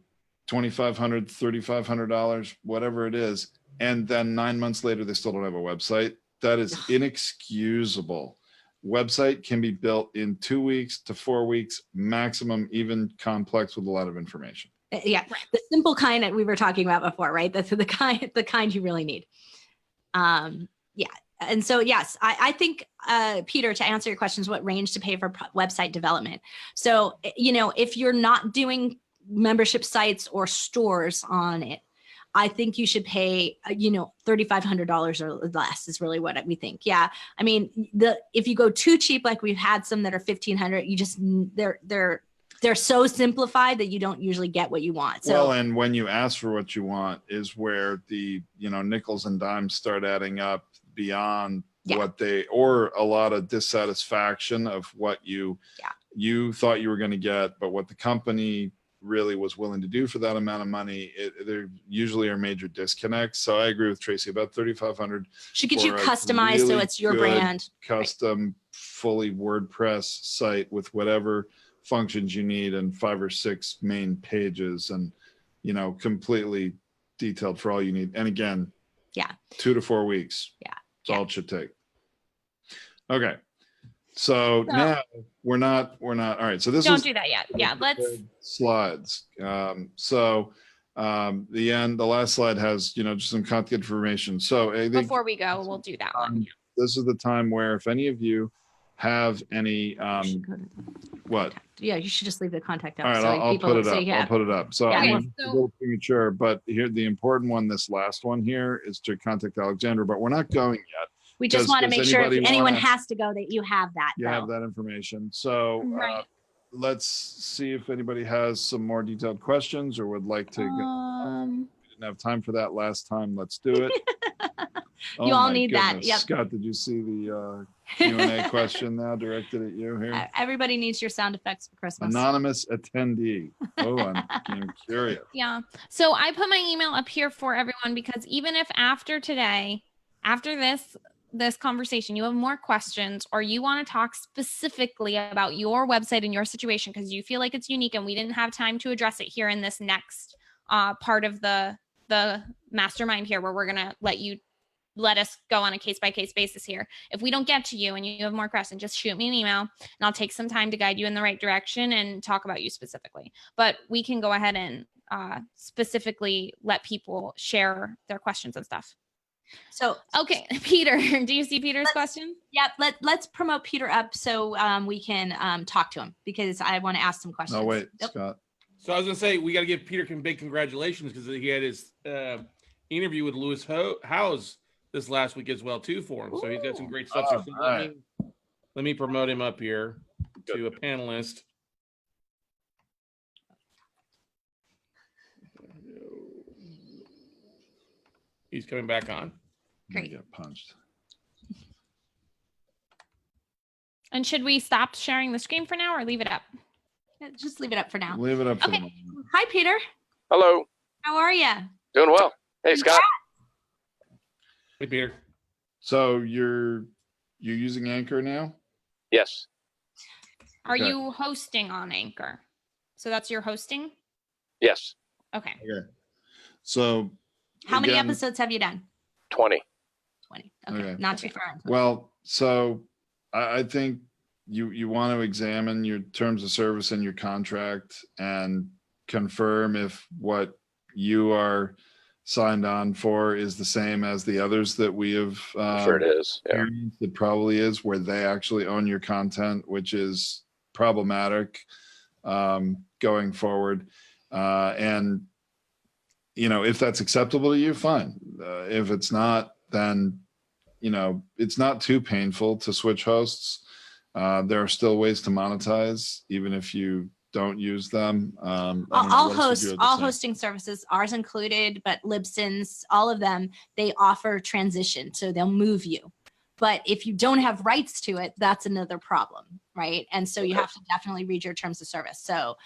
$3,500, whatever it is. And then 9 months later, they still don't have a website. That is inexcusable. Website can be built in 2 weeks to 4 weeks maximum, even complex with a lot of information. Yeah, the simple kind that we were talking about before, right? That's the kind you really need. Yeah, and so yes, I think Peter, to answer your questions, what range to pay for website development? So if you're not doing membership sites or stores on it, I think you should pay, $3,500 or less is really what we think. Yeah. I mean, if you go too cheap, like we've had some that are $1,500, they're so simplified that you don't usually get what you want. So, well, and when you ask for what you want is where the, nickels and dimes start adding up beyond what or a lot of dissatisfaction of what you thought you were going to get, but what the company really was willing to do for that amount of money, there usually are major disconnects. So I agree with Tracy, about $3,500 should get you customized, really, so it's your brand, custom, fully WordPress site with whatever functions you need and 5 or 6 main pages, and completely detailed for all you need. And again, 2 to 4 weeks. That's all it should take. Okay. So now we're not all right. So this don't do that yet. Yeah, let's slides. The last slide has just some content information. So I think before we go, we'll do that one. This is the time where if any of you have any what? Yeah, you should just leave the contact out. All right, I'll put it up. I'll put it up. So I'm a little premature, but here the important one, this last one here, is to contact Alexandra, but we're not going yet. We just want to make sure if anyone has to go that you have that. You have that information. So let's see if anybody has some more detailed questions or would like to. We didn't have time for that last time. Let's do it. You all need that. Yep. Scott, did you see the Q&A question now directed at you here? Everybody needs your sound effects for Christmas. Anonymous attendee. Oh, I'm curious. Yeah. So I put my email up here for everyone because even if after today, after this conversation, you have more questions or you want to talk specifically about your website and your situation because you feel like it's unique and we didn't have time to address it here in this next part of the mastermind here, where we're going to let us go on a case-by-case basis here. If we don't get to you and you have more questions, just shoot me an email and I'll take some time to guide you in the right direction and talk about you specifically. But we can go ahead and specifically let people share their questions and stuff. So, okay, Peter, do you see Peter's question? Yeah, let's promote Peter up so we can talk to him because I want to ask some questions. Oh, wait, Scott. So I was going to say, we got to give Peter big congratulations because he had his interview with Lewis Howes this last week as well, too, for him. So he's got some great stuff. So let me promote him up here to a panelist. He's coming back on. Great. Get punched. And should we stop sharing the screen for now or leave it up? Just leave it up for now. Leave it up for the moment. Hi, Peter. Hello. How are you? Doing well. Hey, Scott. Hey, Peter. So you're using Anchor now? Yes. Are you hosting on Anchor? So that's your hosting? Yes. Okay. So how many episodes have you done? 20. 20. Okay. Not too far. Well, so I think you want to examine your terms of service and your contract and confirm if what you are signed on for is the same as the others that we have. I'm sure it is. Yeah. It probably is, where they actually own your content, which is problematic going forward. And if that's acceptable to you, fine. If it's not, then it's not too painful to switch hosts. There are still ways to monetize, even if you don't use them. All hosting services, ours included, but Libsyn's, all of them, they offer transition, so they'll move you. But if you don't have rights to it, that's another problem, right? And so you have to definitely read your terms of service. So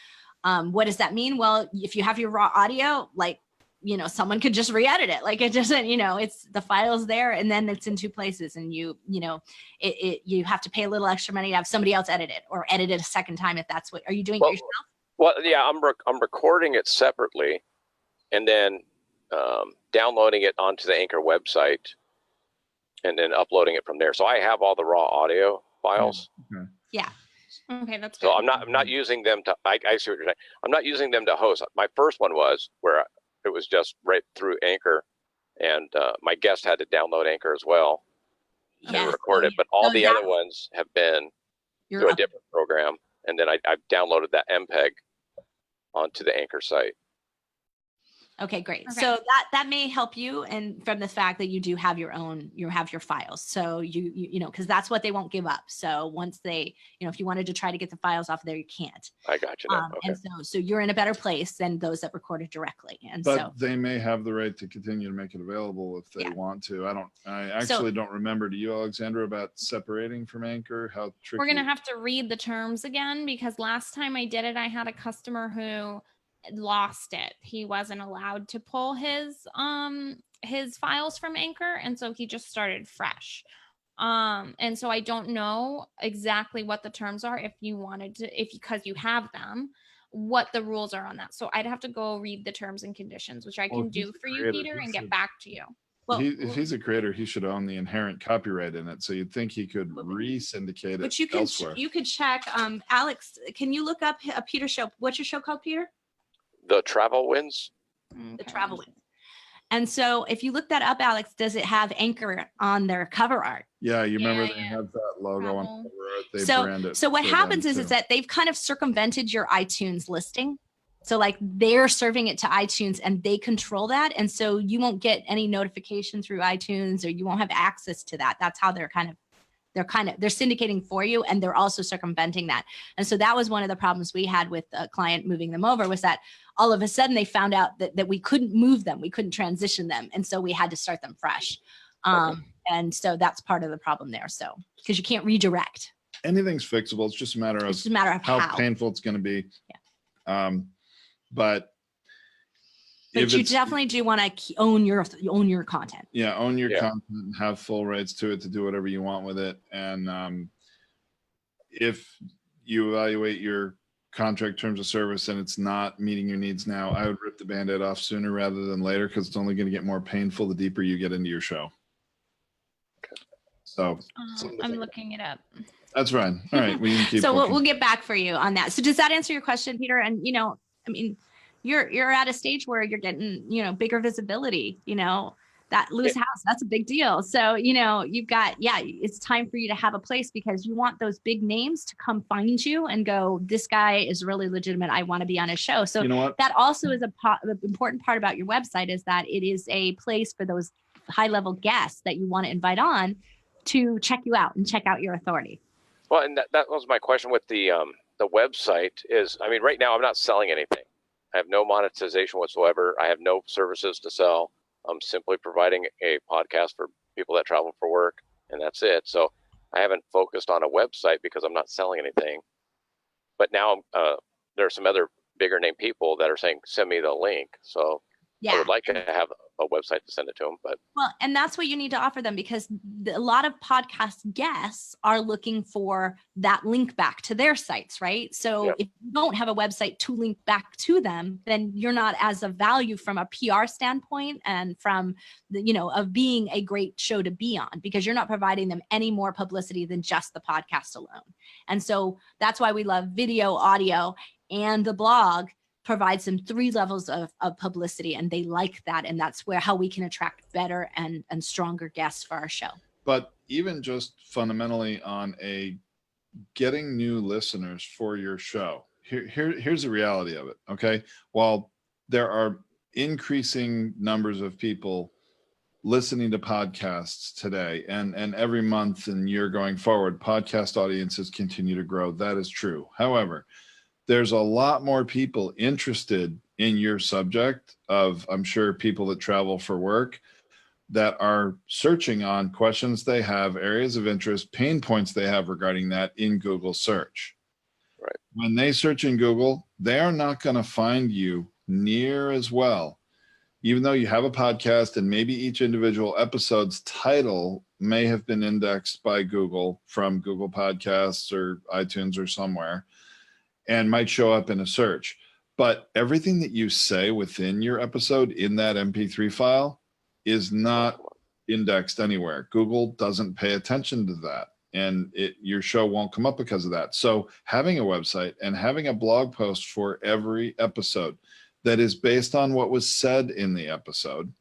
what does that mean? Well, if you have your raw audio, like, someone could just re-edit it. Like, it doesn't, it's the file's there, and then it's in two places, and you have to pay a little extra money to have somebody else edit it, or edit it a second time if that's what. Are you doing it yourself? Well, yeah, I'm recording it separately, and then downloading it onto the Anchor website, and then uploading it from there. So I have all the raw audio files. Yeah. Okay, that's so good. I'm not using them to. I see what you're saying. I'm not using them to host. My first one was where it was just right through Anchor, and my guest had to download Anchor as well and record it. But all the other ones have been through a different program, and then I've downloaded that MPEG onto the Anchor site. Okay, great. Okay. So that may help you, and from the fact that you do have your files. So you know, because that's what they won't give up. So once they, if you wanted to try to get the files off of there, you can't. I got you now. Okay. And so you're in a better place than those that recorded directly. But they may have the right to continue to make it available if they want to. I actually don't remember. Do you, Alexandra, about separating from Anchor? How tricky? We're gonna have to read the terms again, because last time I did it, I had a customer who lost it. He wasn't allowed to pull his files from Anchor, and so he just started fresh. And so I don't know exactly what the terms are, if you wanted to, because you have them, what the rules are on that. So I'd have to go read the terms and conditions, which I can do for you, Peter, and get back to you. Well, if he's a creator, he should own the inherent copyright in it. So you'd think he could re-syndicate it elsewhere. You could check. Alex, can you look up a Peter show? What's your show called, Peter? The Travel Winds. The Travel Winds. And so if you look that up, Alex, does it have Anchor on their cover art? Yeah, you remember they have that logo on cover art. They brand it. So what happens is that they've kind of circumvented your iTunes listing. So like they're serving it to iTunes, and they control that. And so you won't get any notification through iTunes, or you won't have access to that. That's how they're syndicating for you, and they're also circumventing that. And so that was one of the problems we had with a client moving them over, was that all of a sudden they found out that we couldn't move them, we couldn't transition them, and so we had to start them fresh. And so that's part of the problem there. So because you can't redirect. Anything's fixable. It's just a matter of how painful it's going to be. Yeah. But you definitely do want to own your content. Yeah, own your content and have full rights to it, to do whatever you want with it. And if you evaluate your contract terms of service and it's not meeting your needs now, I would rip the Band-Aid off sooner rather than later, because it's only going to get more painful the deeper you get into your show. So I'm looking it up. That's fine. All right, we can keep. So we'll get back for you on that. So does that answer your question, Peter? And I mean, you're at a stage where you're getting, bigger visibility, that Lewis House, that's a big deal. So, you've got, it's time for you to have a place, because you want those big names to come find you and go, this guy is really legitimate. I want to be on his show. So that also is an important part about your website, is that it is a place for those high level guests that you want to invite on to check you out and check out your authority. Well, and that was my question with the website is, I mean, right now I'm not selling anything. I have no monetization whatsoever. I have no services to sell. I'm simply providing a podcast for people that travel for work, and that's it. So I haven't focused on a website because I'm not selling anything. But now there are some other bigger name people that are saying, send me the link. So I would like to have a website to send it to them, but well, and that's what you need to offer them, because a lot of podcast guests are looking for that link back to their sites, right? So if you don't have a website to link back to them, then you're not as of value from a PR standpoint and from the, of being a great show to be on, because you're not providing them any more publicity than just the podcast alone. And so that's why we love video, audio, and the blog provides them 3 levels of publicity, and they like that. And that's how we can attract better and stronger guests for our show. But even just fundamentally on getting new listeners for your show, here's the reality of it. Okay. While there are increasing numbers of people listening to podcasts today, and every month and year going forward, podcast audiences continue to grow. That is true. However, there's a lot more people interested in your subject of, I'm sure, people that travel for work that are searching on questions they have, areas of interest, pain points they have regarding that in Google search. Right. When they search in Google, they are not going to find you near as well. Even though you have a podcast and maybe each individual episode's title may have been indexed by Google from Google Podcasts or iTunes or somewhere, and might show up in a search. But everything that you say within your episode in that MP3 file is not indexed anywhere. Google doesn't pay attention to that, and your show won't come up because of that. So having a website and having a blog post for every episode that is based on what was said in the episode,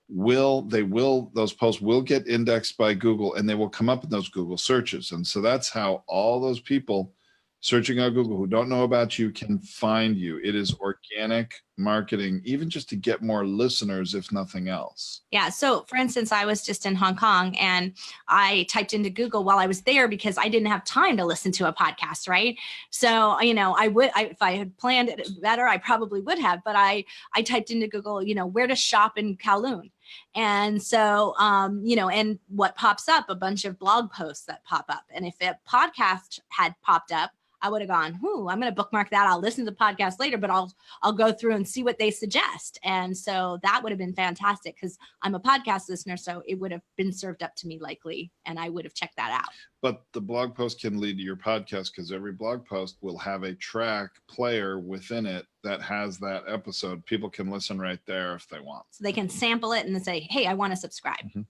those posts will get indexed by Google, and they will come up in those Google searches. And so that's how all those people searching on Google who don't know about you can find you. It is organic marketing, even just to get more listeners, if nothing else. Yeah. So for instance, I was just in Hong Kong and I typed into Google while I was there because I didn't have time to listen to a podcast. Right. So, if I had planned it better, I probably would have, but I typed into Google, where to shop in Kowloon. And so, and what pops up, a bunch of blog posts that pop up. And if a podcast had popped up, I would have gone, I'm going to bookmark that. I'll listen to the podcast later, but I'll go through and see what they suggest. And so that would have been fantastic because I'm a podcast listener. So it would have been served up to me likely, and I would have checked that out. But the blog post can lead to your podcast because every blog post will have a track player within it that has that episode. People can listen right there if they want. So they can sample it and then say, hey, I want to subscribe. Mm-hmm.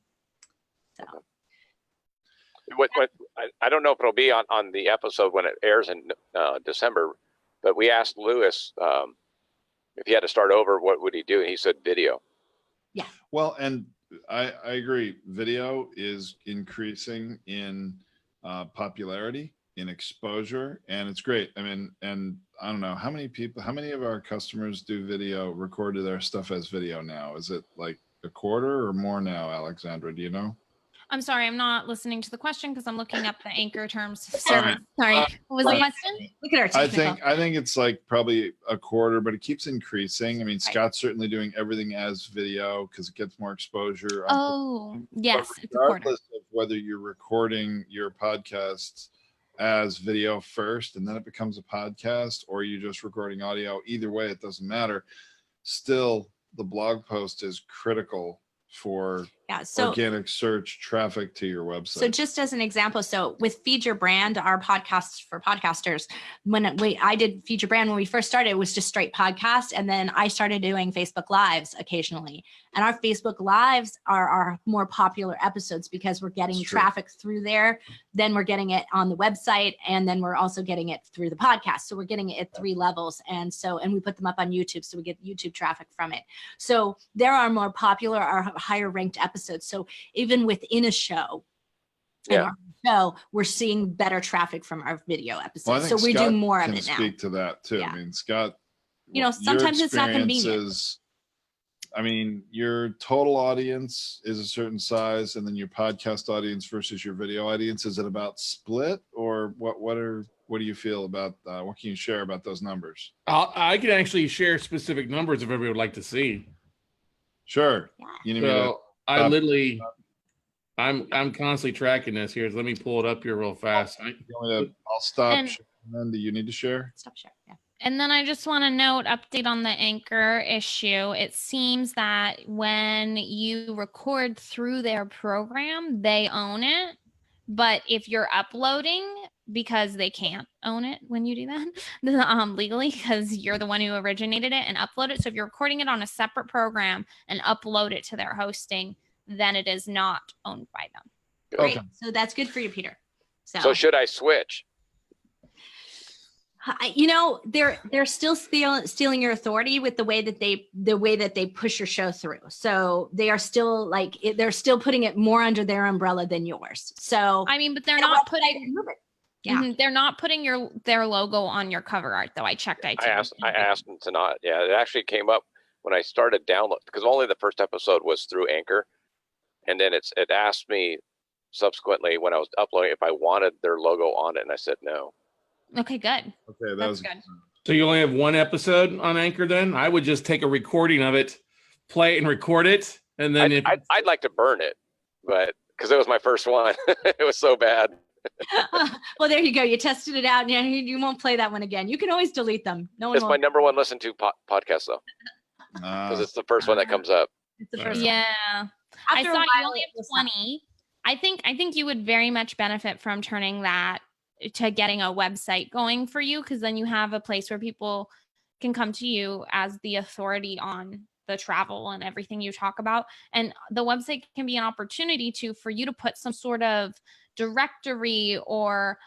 So. I don't know if it'll be on the episode when it airs in December, but we asked Lewis if he had to start over, what would he do? And he said video. Yeah. Well, and I agree. Video is increasing in popularity, in exposure, and it's great. I mean, and I don't know how many of our customers do video, record their stuff as video now? Is it like a quarter or more now, Alexandra? Do you know? I'm sorry, I'm not listening to the question because I'm looking up the anchor terms. Sorry, what was the question? Look at our technical. I think it's like probably a quarter, but it keeps increasing. I mean, Scott's certainly doing everything as video because it gets more exposure. Yes, it's a quarter. Regardless of whether you're recording your podcasts as video first and then it becomes a podcast, or you're just recording audio, either way, it doesn't matter. Still, the blog post is critical for organic search traffic to your website. So just as an example, so with Feed Your Brand, our podcast for podcasters, I did Feed Your Brand when we first started, it was just straight podcast. And then I started doing Facebook Lives occasionally. And our Facebook Lives are our more popular episodes because we're getting traffic through there. Then we're getting it on the website. And then we're also getting it through the podcast. So we're getting it at 3 levels. And we put them up on YouTube. So we get YouTube traffic from it. So there are more popular, or higher ranked episodes. So even within a show, we're seeing better traffic from our video episodes. So we do more of it now. Speak to that too. Yeah. I mean, Scott, sometimes it's not convenient. I mean, your total audience is a certain size, and then your podcast audience versus your video audience, is it about split, or what do you feel about what can you share about those numbers? I can actually share specific numbers if everybody would like to see. Sure. Yeah. I'm constantly tracking this here. So let me pull it up here real fast. I'll stop. And then do you need to share? Stop share. Yeah. And then I just want to note, update on the Anchor issue. It seems that when you record through their program, they own it. But if you're uploading, because they can't own it when you do that legally, because you're the one who originated it and upload it. So if you're recording it on a separate program and upload it to their hosting, then it is not owned by them. Great. Okay. So that's good for you, Peter. So should I switch? You know, they're still stealing your authority with the way that they push your show through. So they are still they're still putting it more under their umbrella than yours. So I mean, but they're not putting they're not putting their logo on your cover art though. I checked iTunes. I asked them to not. Yeah, it actually came up when I started download because only the first episode was through Anchor, and then it asked me subsequently when I was uploading if I wanted their logo on it, and I said no. Okay, good. Okay, that's good. So you only have one episode on Anchor then? I would just take a recording of it, play it and record it, and then I'd like to burn it, but because it was my first one. It was so bad. Well, there you go. You tested it out, and you won't play that one again. You can always delete them. It's my number one listened to podcast though, because it's the first one that comes up. It's the first one. Yeah. I thought you only have 20. I think you would very much benefit from turning that to getting a website going for you, because then you have a place where people can come to you as the authority on the travel and everything you talk about. And the website can be an opportunity for you to put some sort of directory or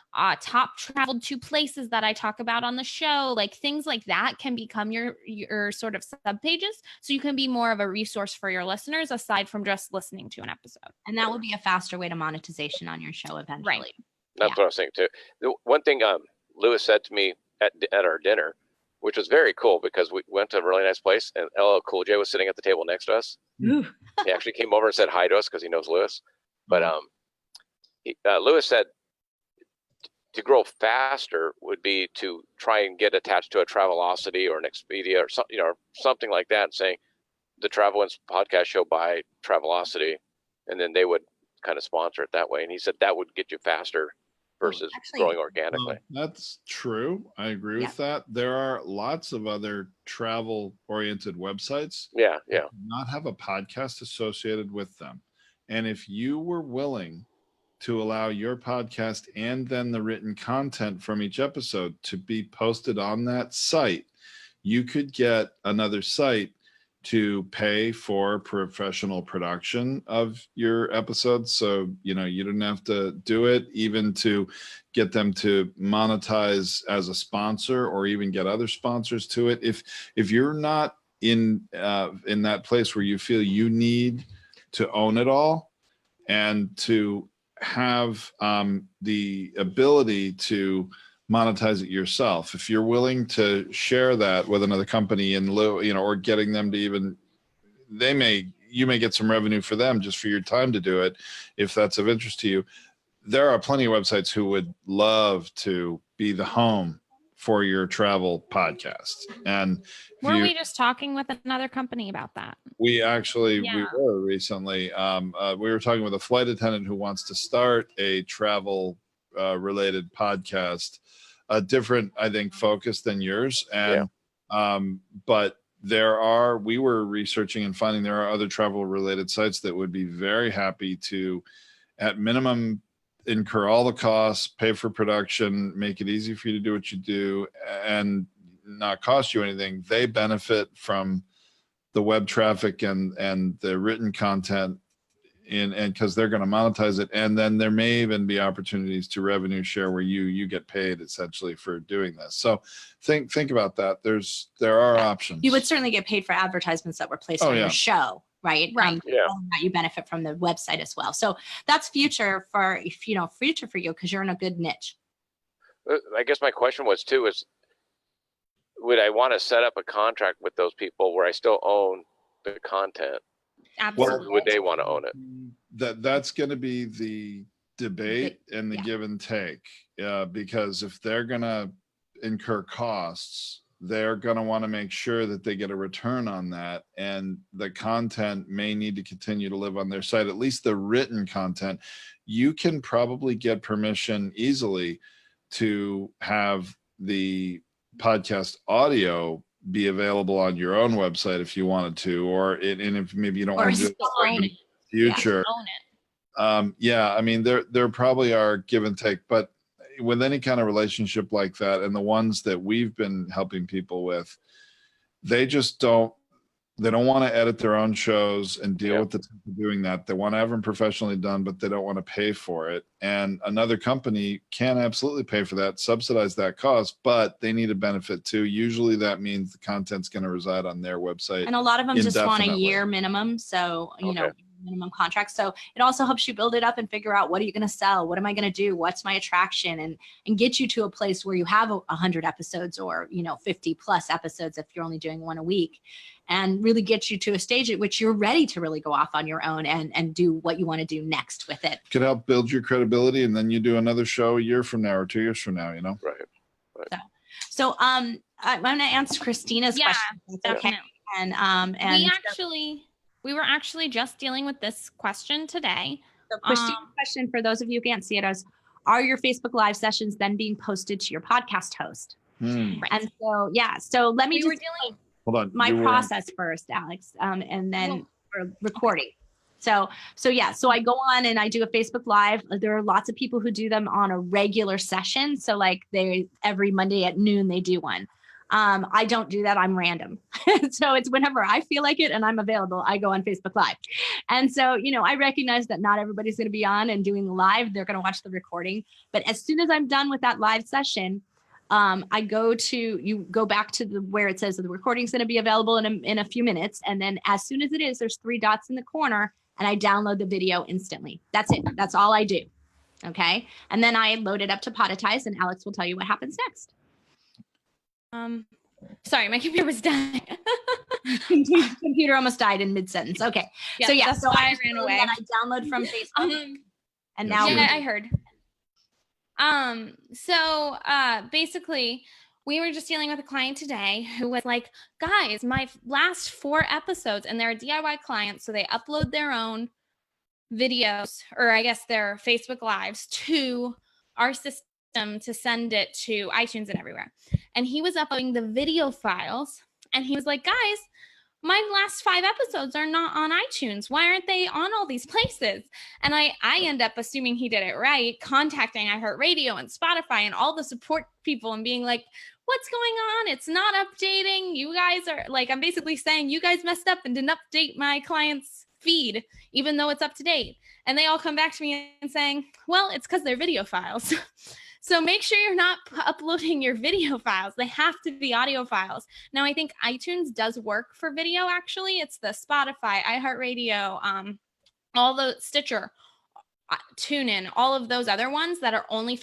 top traveled to places that I talk about on the show, like things like that can become your sort of sub pages. So you can be more of a resource for your listeners aside from just listening to an episode. And that would be a faster way to monetization on your show eventually. Right. That's what I was thinking too. The one thing Lewis said to me at our dinner, which was very cool because we went to a really nice place and LL Cool J was sitting at the table next to us. He actually came over and said hi to us because he knows Lewis. But Lewis said to grow faster would be to try and get attached to a Travelocity or an Expedia or something, or something like that, and saying the Travel and Podcast Show by Travelocity, and then they would kind of sponsor it that way. And he said that would get you faster versus growing organically. That's true. I agree with that. There are lots of other travel-oriented websites. Yeah. That do not have a podcast associated with them. And if you were willing to allow your podcast and then the written content from each episode to be posted on that site, you could get another site to pay for professional production of your episodes. So, you didn't have to do it, even to get them to monetize as a sponsor or even get other sponsors to it. If you're not in that place where you feel you need to own it all and to have the ability to monetize it yourself, if you're willing to share that with another company and or getting them to even, you may get some revenue for them just for your time to do it, if that's of interest to you. There are plenty of websites who would love to be the home for your travel podcast. And were we just talking with another company about that? We were recently. We were talking with a flight attendant who wants to start a travel related podcast, a different, I think, focus than yours. And but we were researching and finding there are other travel related sites that would be very happy to, at minimum, incur all the costs, pay for production, make it easy for you to do what you do, and not cost you anything. They benefit from the web traffic and the written content, and because they're going to monetize it. And then there may even be opportunities to revenue share where you get paid essentially for doing this. So think about that. There are options. You would certainly get paid for advertisements that were placed on your show. Right. You benefit from the website as well. So that's future for you because you're in a good niche. I guess my question was too, would I want to set up a contract with those people where I still own the content? Absolutely. Or would they want to own it? That's going to be the debate and the give and take. Because if they're going to incur costs, they're going to want to make sure that they get a return on that, and the content may need to continue to live on their site, at least the written content. You can probably get permission easily to have the podcast audio be available on your own website if you wanted to, and if maybe you don't want to do it in the future. Yeah, I mean, there probably are give and take, but with any kind of relationship like that, and the ones that we've been helping people with, they just don't want to edit their own shows and deal with the time of doing that. They want to have them professionally done, but they don't want to pay for it. And another company can absolutely pay for that, subsidize that cost, but they need a benefit too. Usually that means the content's going to reside on their website. And a lot of them just want a year minimum. So, you know, minimum contract. So it also helps you build it up and figure out, what are you going to sell? What am I going to do? What's my attraction? And get you to a place where you have 100 episodes or, 50 plus episodes if you're only doing one a week, and really get you to a stage at which you're ready to really go off on your own and do what you want to do next with it. Could help build your credibility, and then you do another show a year from now or 2 years from now, Right. So I'm going to answer Christina's question. Definitely. Okay. And we were actually just dealing with this question today. So Christina's question, for those of you who can't see it, is, are your Facebook Live sessions then being posted to your podcast host? Right. And so let me hold on. My process first, Alex, and then for recording. So I go on and I do a Facebook Live. There are lots of people who do them on a regular session. So like every Monday at noon, they do one. I don't do that. I'm random. So it's whenever I feel like it and I'm available, I go on Facebook Live. And so, I recognize that not everybody's going to be on and doing the live. They're going to watch the recording. But as soon as I'm done with that live session, you go back to where it says that the recording's going to be available in a few minutes. And then as soon as it is, there's 3 dots in the corner and I download the video instantly. That's it. That's all I do. Okay. And then I load it up to Podetize, and Alex will tell you what happens next. Sorry, my computer was dying. Computer almost died in mid-sentence. Okay. So I ran away. And I download from Facebook. And now I heard. So basically we were just dealing with a client today who was like, guys, my last 4 episodes, and they're a DIY client, so they upload their own videos, or I guess their Facebook Lives, to our system to send it to iTunes and everywhere. And he was uploading the video files, and he was like, guys, my last 5 episodes are not on iTunes. Why aren't they on all these places? And I end up assuming he did it right, contacting iHeartRadio and Spotify and all the support people and being like, what's going on? It's not updating. You guys are like, I'm basically saying you guys messed up and didn't update my client's feed, even though it's up to date. And they all come back to me and saying, well, it's because they're video files. So make sure you're not uploading your video files. They have to be audio files. Now, I think iTunes does work for video, actually. It's the Spotify, iHeartRadio, all the Stitcher, TuneIn, all of those other ones that are only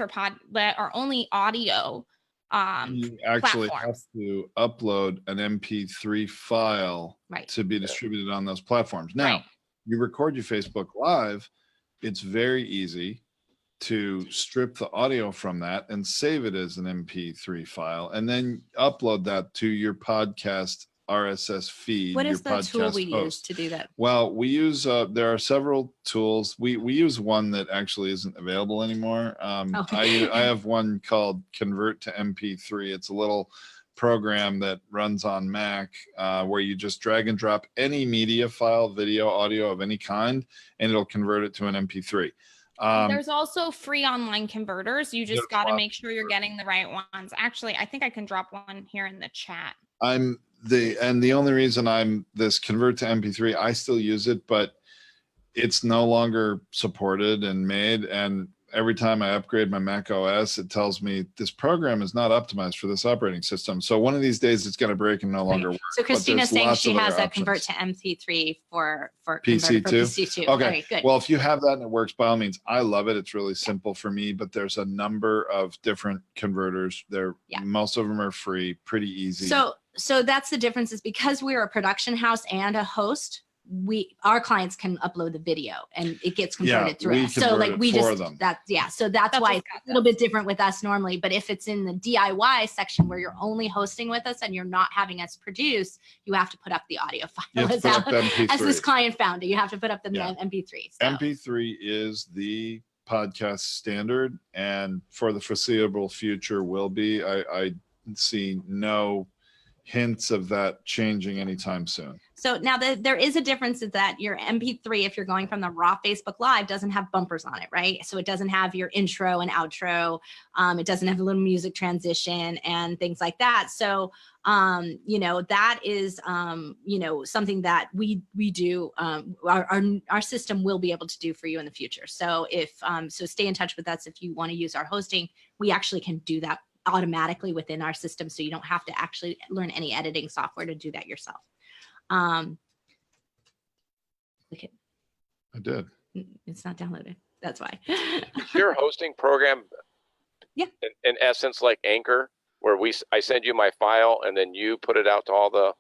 that are only audio. You actually platforms. have to upload an MP3 file to be distributed on those platforms. Now, you record your Facebook Live. It's very easy to strip the audio from that and save it as an MP3 file, and then upload that to your podcast RSS feed. What is the tool we use to do that? Well, we use, there are several tools. We use one that actually isn't available anymore. I have one called Convert to MP3. It's a little program that runs on Mac where you just drag and drop any media file, video, audio of any kind, and it'll convert it to an MP3. There's also free online converters. You just got to make sure you're getting the right ones. Actually, I think I can drop one here in the chat. The only reason I'm this Convert to MP3, I still use it, but it's no longer supported and made. And every time I upgrade my Mac OS, it tells me this program is not optimized for this operating system. So one of these days it's going to break and no longer work. So Christina's saying she has a Convert to MP3 for PC too. PC too. Okay, good. Well, if you have that and it works, by all means, I love it. It's really simple for me, but there's a number of different converters. Most of them are free, pretty easy. So that's the difference, is because we're a production house and a host, our clients can upload the video and it gets converted through us. So like so that's why it's a little bit different with us normally. But if it's in the DIY section where you're only hosting with us and you're not having us produce, you have to put up the audio file as this client found it. You have to put up the MP3. So. MP3 is the podcast standard, and for the foreseeable future will be. see no hints of that changing anytime soon. So now there is a difference is that your MP3, if you're going from the raw Facebook Live, doesn't have bumpers on it, right? So it doesn't have your intro and outro. It doesn't have a little music transition and things like that. So, that is, something that we do, our system will be able to do for you in the future. So so stay in touch with us. If you want to use our hosting, we actually can do that automatically within our system. So you don't have to actually learn any editing software to do that yourself. Okay. I did. It's not downloaded. That's why. Is your hosting program, in essence, like Anchor, where I send you my file and then you put it out to all the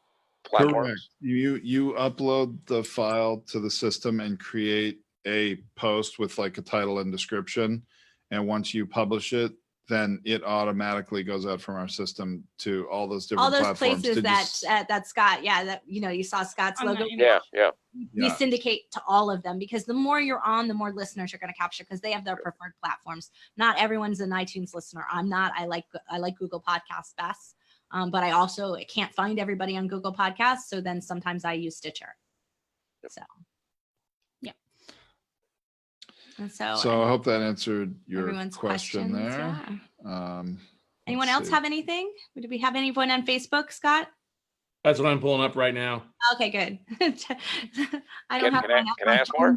platforms? Correct. You upload the file to the system and create a post with like a title and description, and once you publish it, then it automatically goes out from our system to all those different platforms. Places that Scott, you saw Scott's logo. Yeah. We syndicate to all of them, because the more you're on, the more listeners you're going to capture, because they have their preferred platforms. Not everyone's an iTunes listener. I'm not. I like Google Podcasts best, but I also can't find everybody on Google Podcasts. So then sometimes I use Stitcher. So. And so I hope that answered your everyone's question there. Yeah. Anyone else have anything? Do we have anyone on Facebook, Scott? That's what I'm pulling up right now. Okay, good. I don't have. Can I ask more?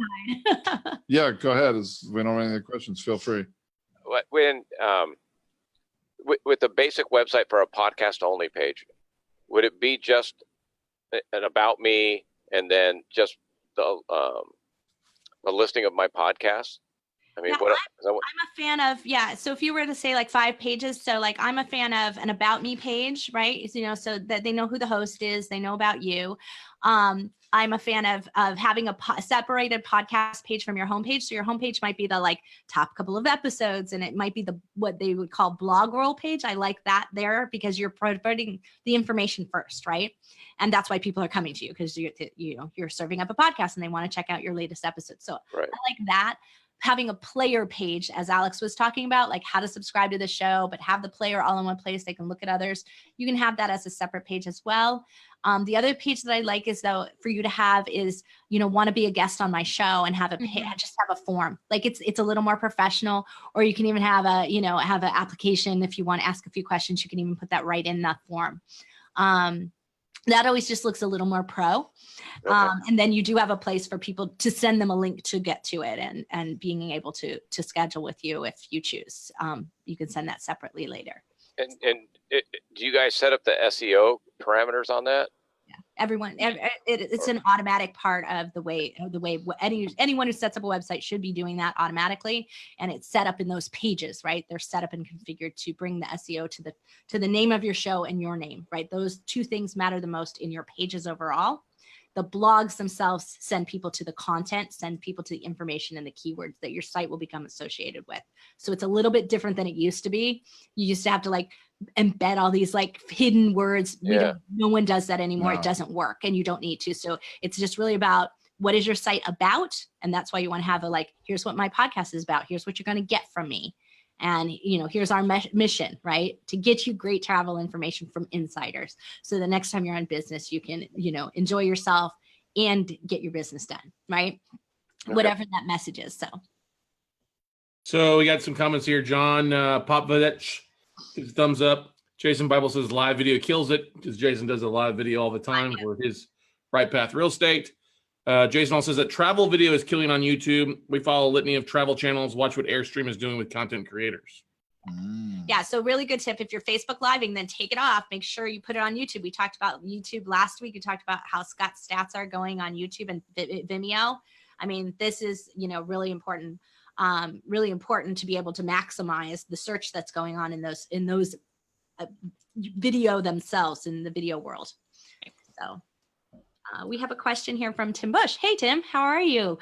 Yeah, go ahead. As we don't have any other questions, feel free. When with the basic website for a podcast only page, would it be just an about me and then just the a listing of my podcasts? I mean, I'm a fan of, so if you were to say like 5 pages, so like I'm a fan of an about me page, right? So that they know who the host is, they know about you. I'm a fan of having a separated podcast page from your homepage. So your homepage might be the like top couple of episodes, and it might be what they would call blog roll page. I like that there, because you're providing the information first, right? And that's why people are coming to you, because you're serving up a podcast and they want to check out your latest episode. So I like that. Having a player page, as Alex was talking about, like how to subscribe to the show, but have the player all in one place. They can look at others. You can have that as a separate page as well. The other page that I like is, though, for you to have is, want to be a guest on my show and have just have a form. Like it's a little more professional, or you can even have have an application. If you want to ask a few questions, you can even put that right in that form. That always just looks a little more pro. And then you do have a place for people to send them a link to get to it, and being able to schedule with you if you choose. You can send that separately later. And do you guys set up the SEO parameters on that? Yeah, everyone. It's an automatic part of the way anyone who sets up a website should be doing that automatically, and it's set up in those pages, right? They're set up and configured to bring the SEO to the name of your show and your name, right? Those two things matter the most in your pages overall. The blogs themselves send people to the content, send people to the information and the keywords that your site will become associated with. So it's a little bit different than it used to be. You used to have to like embed all these like hidden words. No one does that anymore. No. It doesn't work, and you don't need to. So it's just really about, what is your site about? And that's why you want to have here's what my podcast is about. Here's what you're going to get from me. And, here's our mission, right? To get you great travel information from insiders. So the next time you're on business, you can, enjoy yourself and get your business done, right? Okay. Whatever that message is. So we got some comments here. John Popovich, thumbs up. Jason Bible says live video kills it, because Jason does a live video all the time for his Right Path Real Estate. Jason also says that travel video is killing on YouTube. We follow a litany of travel channels. Watch what Airstream is doing with content creators. Yeah, so really good tip. If you're Facebook Living, then take it off. Make sure you put it on YouTube. We talked about YouTube last week. We talked about how Scott's stats are going on YouTube and Vimeo. I mean, this is, really important. Really important to be able to maximize the search that's going on in those video themselves in the video world. So. We have a question here from Tim Bush. Hey, Tim, how are you?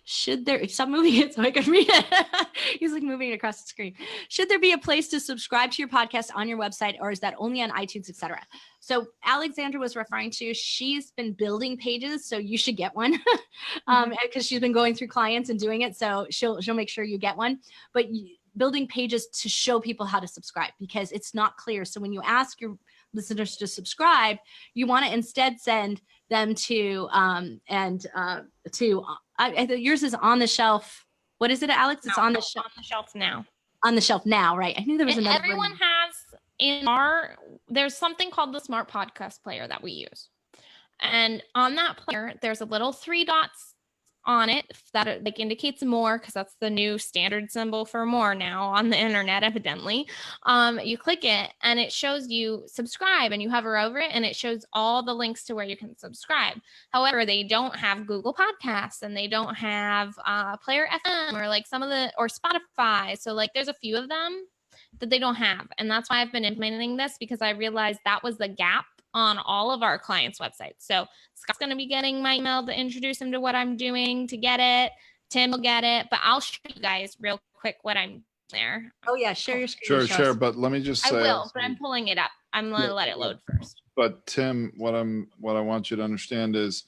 Stop moving it so I can read it. He's like moving it across the screen. Should there be a place to subscribe to your podcast on your website, or is that only on iTunes, etc.? So Alexandra was referring to, she's been building pages, so you should get one because she's been going through clients and doing it. So she'll make sure you get one. But building pages to show people how to subscribe because it's not clear. So when you ask your listeners to subscribe, you want to instead send them to yours is on the shelf. What is it, Alex? It's on the shelf. On the shelf now. On the shelf now, right? I think there was another. Everyone there's something called the Smart Podcast Player that we use. And on that player, there's a little 3 dots on it that like indicates more, because that's the new standard symbol for more now on the internet, evidently. You click it and it shows you subscribe, and you hover over it and it shows all the links to where you can subscribe. However, they don't have Google Podcasts, and they don't have Player FM or Spotify. So like there's a few of them that they don't have. And that's why I've been implementing this, because I realized that was the gap on all of our clients' websites. So Scott's going to be getting my email to introduce him to what I'm doing to get it. Tim will get it, but I'll show you guys real quick what I'm there. Oh yeah, share your screen. Sure. But let me just say, I will, but I'm pulling it up. I'm going to let it load first. But Tim, what I want you to understand is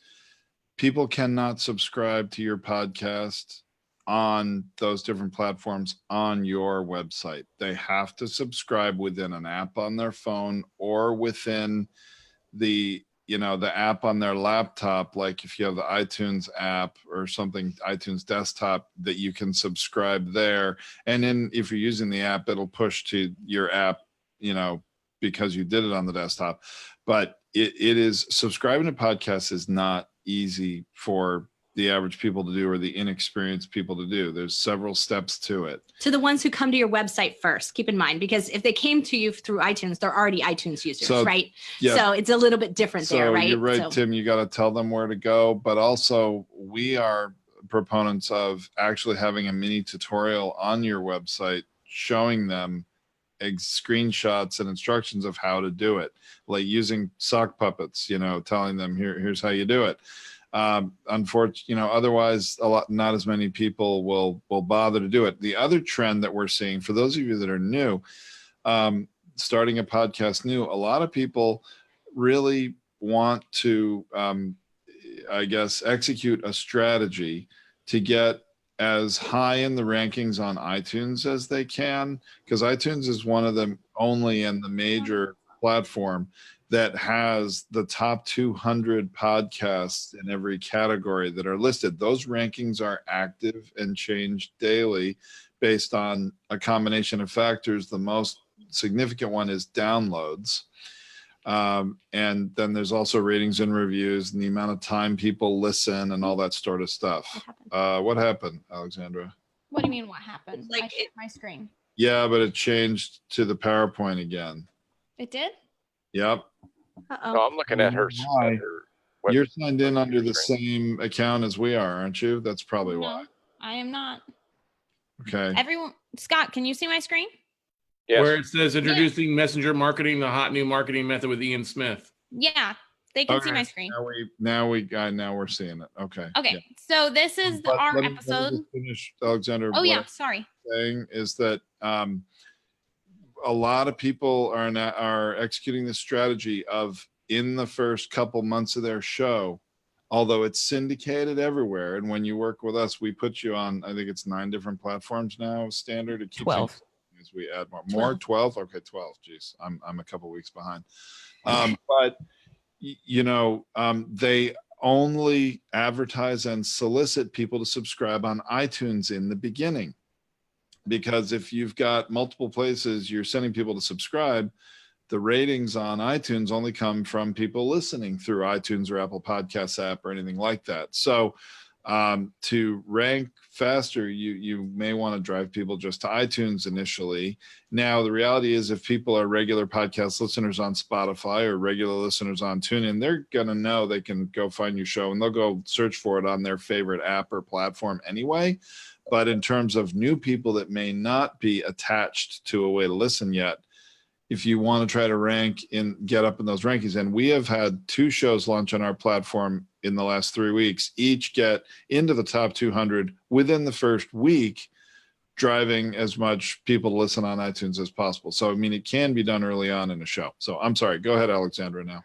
people cannot subscribe to your podcast on those different platforms on your website. They have to subscribe within an app on their phone or within the app on their laptop. Like if you have the iTunes app or something, iTunes desktop, that you can subscribe there. And then if you're using the app, it'll push to your app, because you did it on the desktop. But it is, subscribing to podcasts is not easy for the average people to do, or the inexperienced people to do. There's several steps to it. To the ones who come to your website first, keep in mind, because if they came to you through iTunes, they're already iTunes users, right? Yeah. So it's a little bit different there, right? You're right, Tim, you got to tell them where to go. But also, we are proponents of actually having a mini tutorial on your website showing them screenshots and instructions of how to do it, like using sock puppets, telling them here's how you do it. Unfortunately, otherwise not as many people will bother to do it. The other trend that we're seeing, for those of you that are new, starting a podcast new, a lot of people really want to, execute a strategy to get as high in the rankings on iTunes as they can, because iTunes is one of them only in the major platform that has the top 200 podcasts in every category that are listed. Those rankings are active and change daily based on a combination of factors. The most significant one is downloads. And then there's also ratings and reviews and the amount of time people listen and all that sort of stuff. What happened, Alexandra? What do you mean what happened? Like I shared my screen. Yeah, but it changed to the PowerPoint again. It did? Yep. Uh-oh. No, I'm looking at her. You're signed in under the same account as we are, aren't you? That's probably why. I am not. Okay. Everyone, Scott, can you see my screen? Yes. Where it says introducing messenger marketing, the hot new marketing method with Ian Smith. Yeah, they can see my screen. Now we're seeing it. Okay. Okay. Yeah. So this is our episode. Let me finish, Alexander. Oh yeah, sorry. Saying is that a lot of people are executing this strategy of, in the first couple months of their show, although it's syndicated everywhere, and when you work with us, we put you on, I think it's 9 different platforms now, standard. It keeps 12. As we add more. 12? Okay, 12. Geez, I'm a couple weeks behind. But they only advertise and solicit people to subscribe on iTunes in the beginning. Because if you've got multiple places you're sending people to subscribe, the ratings on iTunes only come from people listening through iTunes or Apple Podcasts app or anything like that. So to rank faster, you may want to drive people just to iTunes initially. Now, the reality is, if people are regular podcast listeners on Spotify or regular listeners on TuneIn, they're going to know they can go find your show and they'll go search for it on their favorite app or platform anyway. But in terms of new people that may not be attached to a way to listen yet, if you want to try to rank and get up in those rankings, and we have had 2 shows launch on our platform in the last 3 weeks, each get into the top 200 within the first week, driving as much people to listen on iTunes as possible. So, I mean, it can be done early on in a show. So I'm sorry, go ahead, Alexandra, now.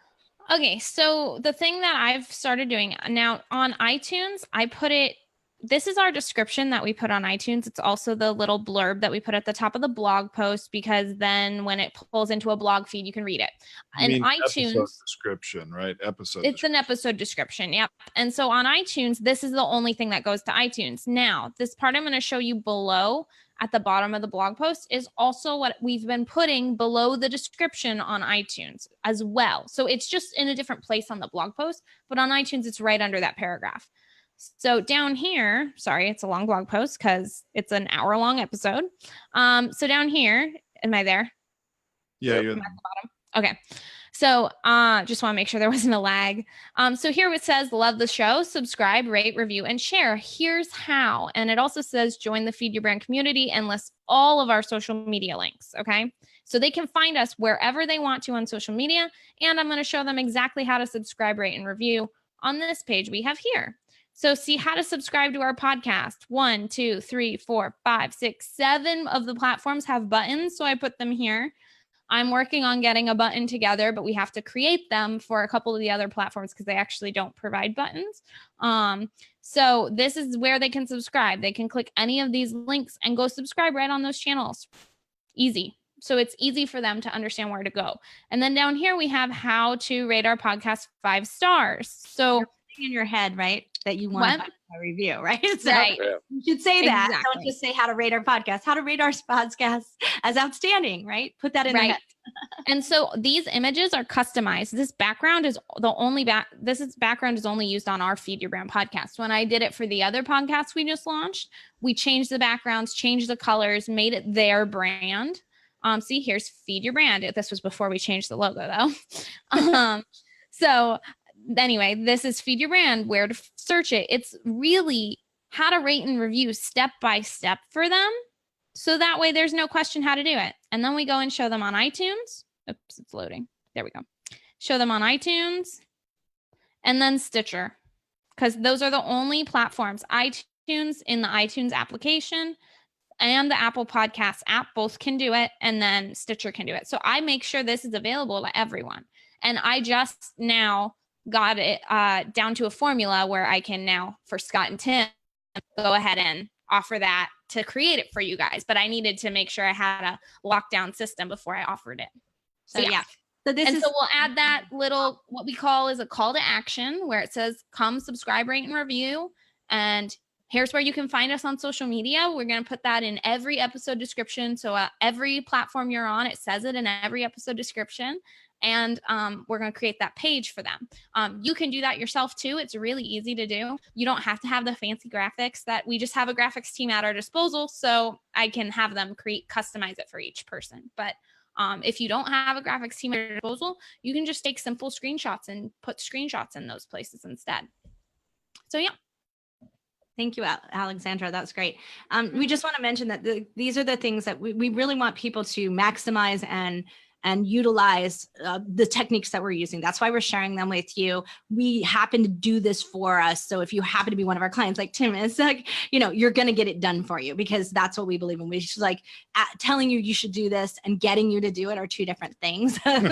Okay, so the thing that I've started doing now on iTunes, I put it this is our description that we put on iTunes. It's also the little blurb that we put at the top of the blog post, because then when it pulls into a blog feed, you can read it. And iTunes episode description, right? It's an episode description. Yep. And so on iTunes, this is the only thing that goes to iTunes. Now, this part I'm going to show you below at the bottom of the blog post is also what we've been putting below the description on iTunes as well. So it's just in a different place on the blog post, but on iTunes, it's right under that paragraph. So down here, sorry, it's a long blog post because it's an hour-long episode. So down here, am I there? Yeah, you're at the bottom. Okay. So just want to make sure there wasn't a lag. So here it says, love the show, subscribe, rate, review, and share. Here's how. And it also says, join the Feed Your Brand community and lists all of our social media links. Okay. So they can find us wherever they want to on social media. And I'm going to show them exactly how to subscribe, rate, and review on this page we have here. So see how to subscribe to our podcast. 1, 2, 3, 4, 5, 6, 7 of the platforms have buttons. So I put them here. I'm working on getting a button together, but we have to create them for a couple of the other platforms because they actually don't provide buttons. So this is where they can subscribe. They can click any of these links and go subscribe right on those channels. Easy. So it's easy for them to understand where to go. And then down here, we have how to rate our podcast 5 stars. So in your head, right? That you want a review, right? So right. You should say that. Exactly. Don't just say how to rate our podcast, how to rate our podcast as outstanding, right? Put that in their head. And so these images are customized. This background is the only background is only used on our Feed Your Brand podcast. When I did it for the other podcasts we just launched, we changed the backgrounds, changed the colors, made it their brand. See, here's Feed Your Brand. This was before we changed the logo though. So anyway, this is Feed Your Brand, where to search it. It's really how to rate and review step by step for them. So that way there's no question how to do it. And then we go and show them on iTunes. Oops, it's loading. There we go. Show them on iTunes and then Stitcher, because those are the only platforms. iTunes in the iTunes application and the Apple Podcasts app both can do it. And then Stitcher can do it. So I make sure this is available to everyone. And I just now got it down to a formula where I can now, for Scott and Tim, go ahead and offer that to create it for you guys. But I needed to make sure I had a lockdown system before I offered it. So yeah. So we'll add that little, what we call is a call to action, where it says, come subscribe, rate, and review. And here's where you can find us on social media. We're going to put that in every episode description. So every platform you're on, it says it in every episode description. And we're going to create that page for them. You can do that yourself too. It's really easy to do. You don't have to have the fancy graphics. That we just have a graphics team at our disposal, so I can have them customize it for each person. But if you don't have a graphics team at your disposal, you can just take simple screenshots and put screenshots in those places instead. So yeah. Thank you, Alexandra. That's great. We just want to mention that these are the things that we really want people to maximize and utilize the techniques that we're using. That's why we're sharing them with you. We happen to do this for us. So if you happen to be one of our clients, like Tim is, like, you're going to get it done for you, because that's what we believe in. We just telling you should do this and getting you to do it are two different things. And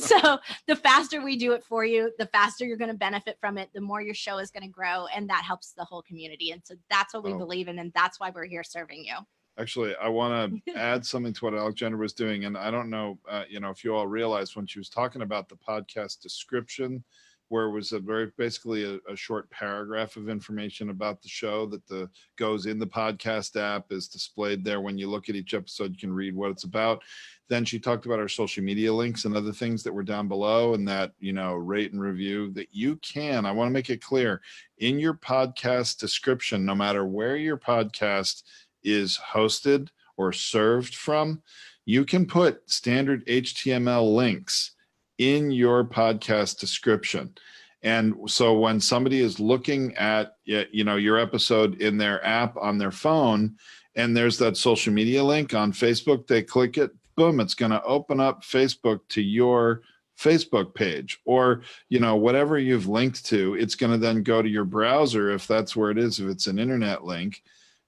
so the faster we do it for you, the faster you're going to benefit from it, the more your show is going to grow, and that helps the whole community. And so that's what we believe in, and that's why we're here serving you. Actually, I want to add something to what Alexandra was doing. And I don't know, if you all realized when she was talking about the podcast description, where it was basically a short paragraph of information about the show that goes in the podcast app, is displayed there. When you look at each episode, you can read what it's about. Then she talked about our social media links and other things that were down below, and that, rate and review that you can. I want to make it clear in your podcast description, no matter where your podcast is hosted or served from, you can put standard HTML links in your podcast description. And so when somebody is looking at, your episode in their app on their phone, and there's that social media link on Facebook, they click it, boom, it's going to open up Facebook to your Facebook page, or, whatever you've linked to. It's going to then go to your browser, if that's where it is, if it's an internet link.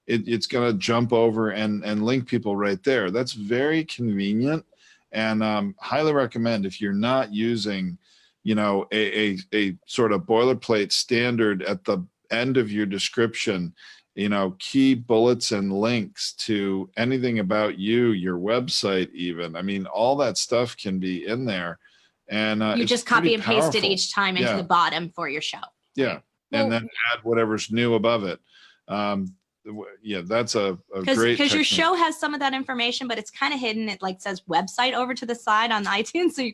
It's going to jump over and link people right there. That's very convenient, and highly recommend, if you're not using, a sort of boilerplate standard at the end of your description, key bullets and links to anything about you, your website, even. I mean, all that stuff can be in there. And you just copy and paste it each time into the bottom for your show. Yeah. Right? And then add whatever's new above it. That's a great, because your show has some of that information, but it's kind of hidden. It like says website over to the side on iTunes. So you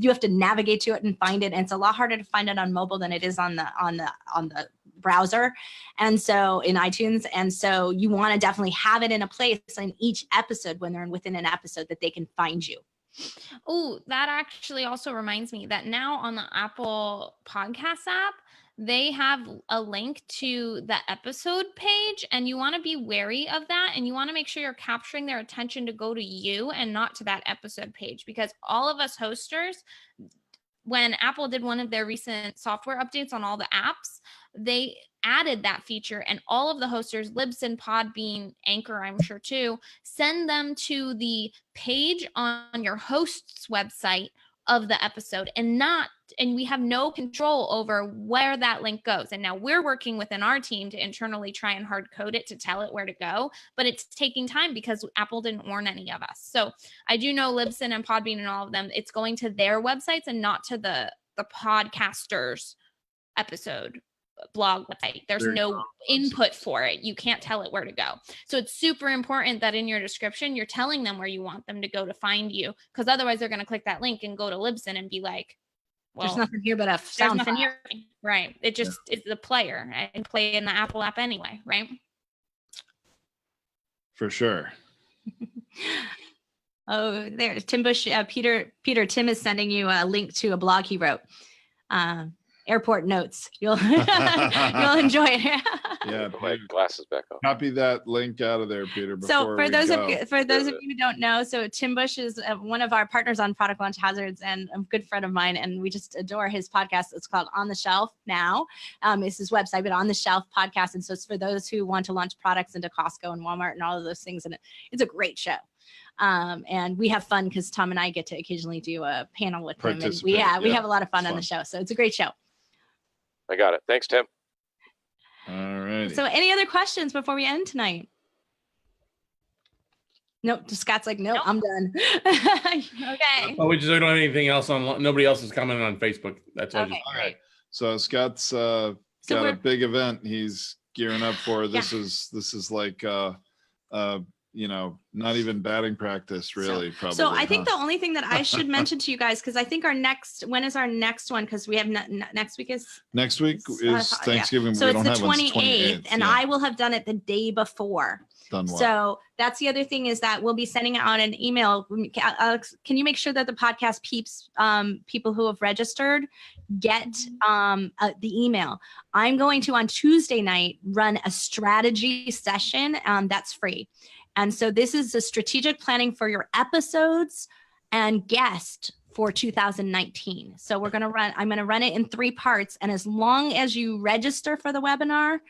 have to navigate to it and find it. And it's a lot harder to find it on mobile than it is on the browser. And so in iTunes. And so you want to definitely have it in a place in each episode when they're within an episode that they can find you. Oh, that actually also reminds me that now on the Apple Podcast app, they have a link to the episode page, and you want to be wary of that. And you want to make sure you're capturing their attention to go to you and not to that episode page, because all of us hosters, when Apple did one of their recent software updates on all the apps, they added that feature, and all of the hosters, Libsyn, Podbean, Anchor, I'm sure too, send them to the page on your host's website of the episode, and we have no control over where that link goes. And now we're working within our team to internally try and hard code it to tell it where to go, but it's taking time because Apple didn't warn any of us. So I do know Libsyn and Podbean and all of them, it's going to their websites and not to the podcasters episode blog website. There's no input for it. You can't tell it where to go. So it's super important that in your description, you're telling them where you want them to go to find you, because otherwise they're going to click that link and go to Libsyn and be like, well, there's nothing here but a sound file. Here. Right. It just is the player and play in the Apple app anyway. Right. For sure. Oh, there, Tim Bush, Peter, Tim is sending you a link to a blog he wrote. Airport notes. You'll enjoy it. Yeah, put my glasses back on. Copy that link out of there, Peter. So for those of you who don't know, so Tim Bush is one of our partners on Product Launch Hazards and a good friend of mine, and we just adore his podcast. It's called On the Shelf Now. It's his website, but On the Shelf podcast, and so it's for those who want to launch products into Costco and Walmart and all of those things, and it's a great show. And we have fun because Tom and I get to occasionally do a panel with him, and we have a lot of fun on the show. So it's a great show. I got it. Thanks, Tim. All right. So any other questions before we end tonight? Nope. Scott's like, nope. I'm done. Okay. Oh, we don't have anything else on. Nobody else is commenting on Facebook. That's all. Okay, great. So Scott's got a big event he's gearing up for. This is like not even batting practice, really. Probably. So I think the only thing that I should mention to you guys, because I think when is our next one? Because we have next week is Thanksgiving. So it's the 28th, and I will have done it the day before. Done what? So that's the other thing, is that we'll be sending out an email. Alex, can you make sure that the podcast Peeps people who have registered get the email? I'm going to, on Tuesday night, run a strategy session that's free. And so this is the strategic planning for your episodes and guest for 2019. So I'm going to run it in 3 parts. And as long as you register for the webinar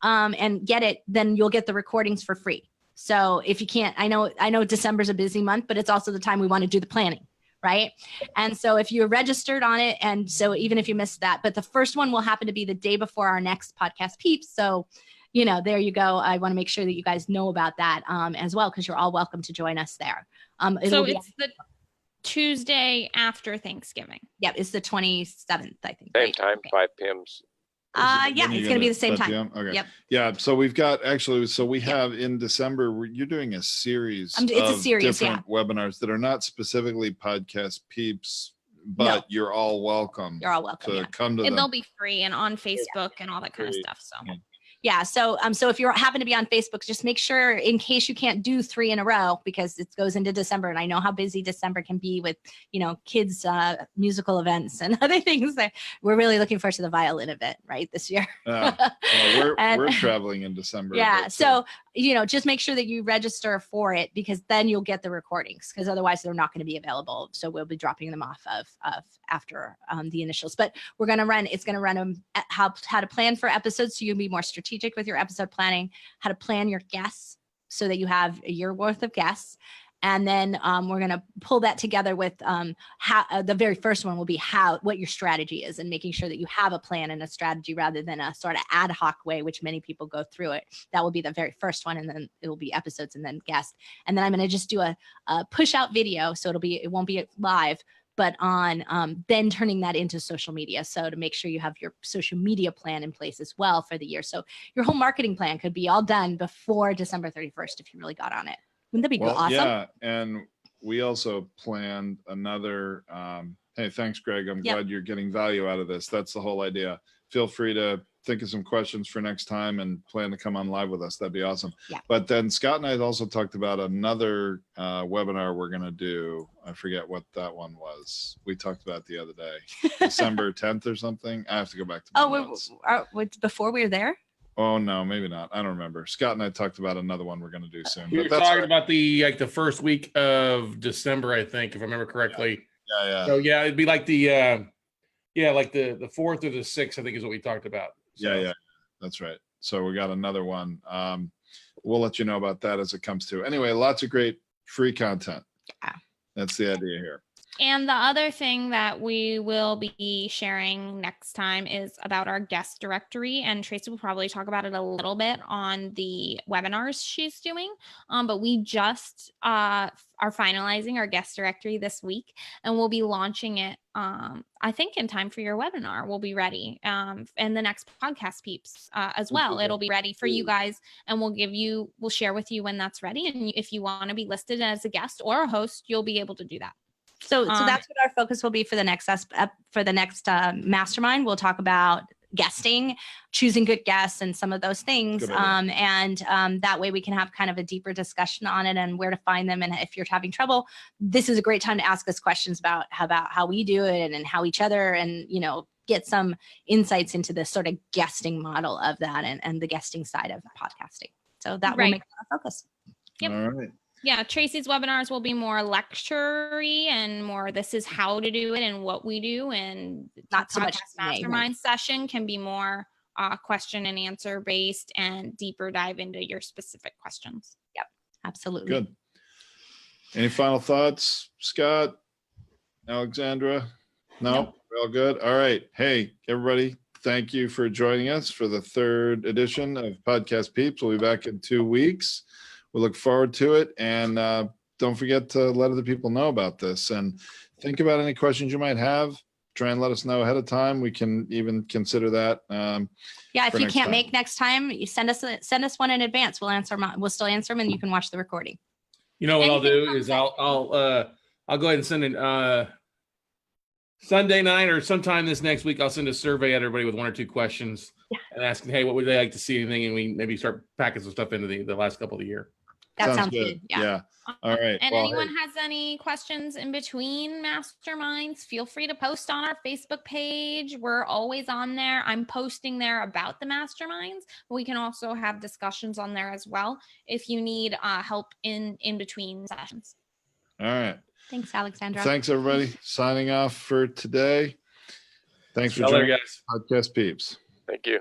and get it, then you'll get the recordings for free. So if you can't, I know December's a busy month, but it's also the time we want to do the planning. Right. And so if you're registered on it, and so even if you missed that, but the first one will happen to be the day before our next podcast Peeps. So there you go. I want to make sure that you guys know about that as well, because you're all welcome to join us there. So it's the Tuesday after Thanksgiving. Yep, it's the 27th, I think. Same time, 5 p.m. Yeah, it's going to be the same time. Okay. Yep. Yeah. So we've got we have in December, you're doing a series of different webinars that are not specifically podcast Peeps, but you're all welcome. You're all welcome to come to them. And they'll be free and on Facebook and all that kind of stuff. So. Yeah. So if you happen to be on Facebook, just make sure, in case you can't do 3 in a row, because it goes into December, and I know how busy December can be with, kids, musical events and other things. That we're really looking forward to the violin event, right, this year. We're traveling in December. Yeah. So just make sure that you register for it, because then you'll get the recordings, because otherwise they're not going to be available. So we'll be dropping them off of after the initials. But it's going to run how to plan for episodes, so you can be more strategic with your episode planning, how to plan your guests so that you have a year worth of guests, And then we're going to pull that together with how the very first one will be what your strategy is, and making sure that you have a plan and a strategy rather than a sort of ad hoc way, which many people go through it. That will be the very first one. And then it will be episodes and then guests. And then I'm going to just do a push out video. So it won't be live, but on then turning that into social media. So to make sure you have your social media plan in place as well for the year. So your whole marketing plan could be all done before December 31st if you really got on it. Wouldn't that be awesome? Yeah, and we also planned another, hey, thanks, Greg. I'm glad you're getting value out of this. That's the whole idea. Feel free to think of some questions for next time and plan to come on live with us. That'd be awesome. Yeah. But then Scott and I also talked about another webinar we're going to do. I forget what that one was. We talked about it the other day, December 10th or something. I have to go back to my notes. Before we were there? Oh, no, maybe not. I don't remember. Scott and I talked about another one we're going to do soon. We were talking about the first week of December, I think, if I remember correctly. Yeah. So yeah, it'd be like the 4th or the 6th, I think is what we talked about. So. Yeah, that's right. So we got another one. We'll let you know about that as it comes to. Anyway, lots of great free content. Yeah. That's the idea here. And the other thing that we will be sharing next time is about our guest directory. And Tracy will probably talk about it a little bit on the webinars she's doing. But we just are finalizing our guest directory this week, and we'll be launching it, I think, in time for your webinar. We'll be ready. And the next podcast, Peeps, as well. It'll be ready for you guys, and we'll share with you when that's ready. And if you want to be listed as a guest or a host, you'll be able to do that. So that's what our focus will be for the next mastermind. We'll talk about guesting, choosing good guests, and some of those things. That way we can have kind of a deeper discussion on it and where to find them. And if you're having trouble, this is a great time to ask us questions about how we do it and how each other, and get some insights into this sort of guesting model of that and the guesting side of podcasting. So that will make our focus. Yep. All right. Yeah, Tracy's webinars will be more lecture-y and more this is how to do it and what we do, and not so much mastermind session can be more question and answer based and deeper dive into your specific questions. Yep, absolutely. Good. Any final thoughts, Scott, Alexandra? No? We're all good? All right. Hey, everybody, thank you for joining us for the 3rd edition of Podcast Peeps. We'll be back in 2 weeks. We look forward to it, and don't forget to let other people know about this, and think about any questions you might have. Try and let us know ahead of time. We can even consider that. If you can't make next time, you send us one in advance. We'll still answer them, and you can watch the recording. You know what I'll do is I'll go ahead and send it Sunday night or sometime this next week. I'll send a survey at everybody with 1 or 2 questions and asking, hey, what would they like to see? Anything, and we maybe start packing some stuff into the last couple of the year. That sounds good. Yeah. All right. And anyone has any questions in between masterminds, feel free to post on our Facebook page. We're always on there. I'm posting there about the masterminds. We can also have discussions on there as well if you need help in between sessions. All right. Thanks, Alexandra. Thanks, everybody. Signing off for today. Thanks for joining us, Podcast Peeps. Thank you.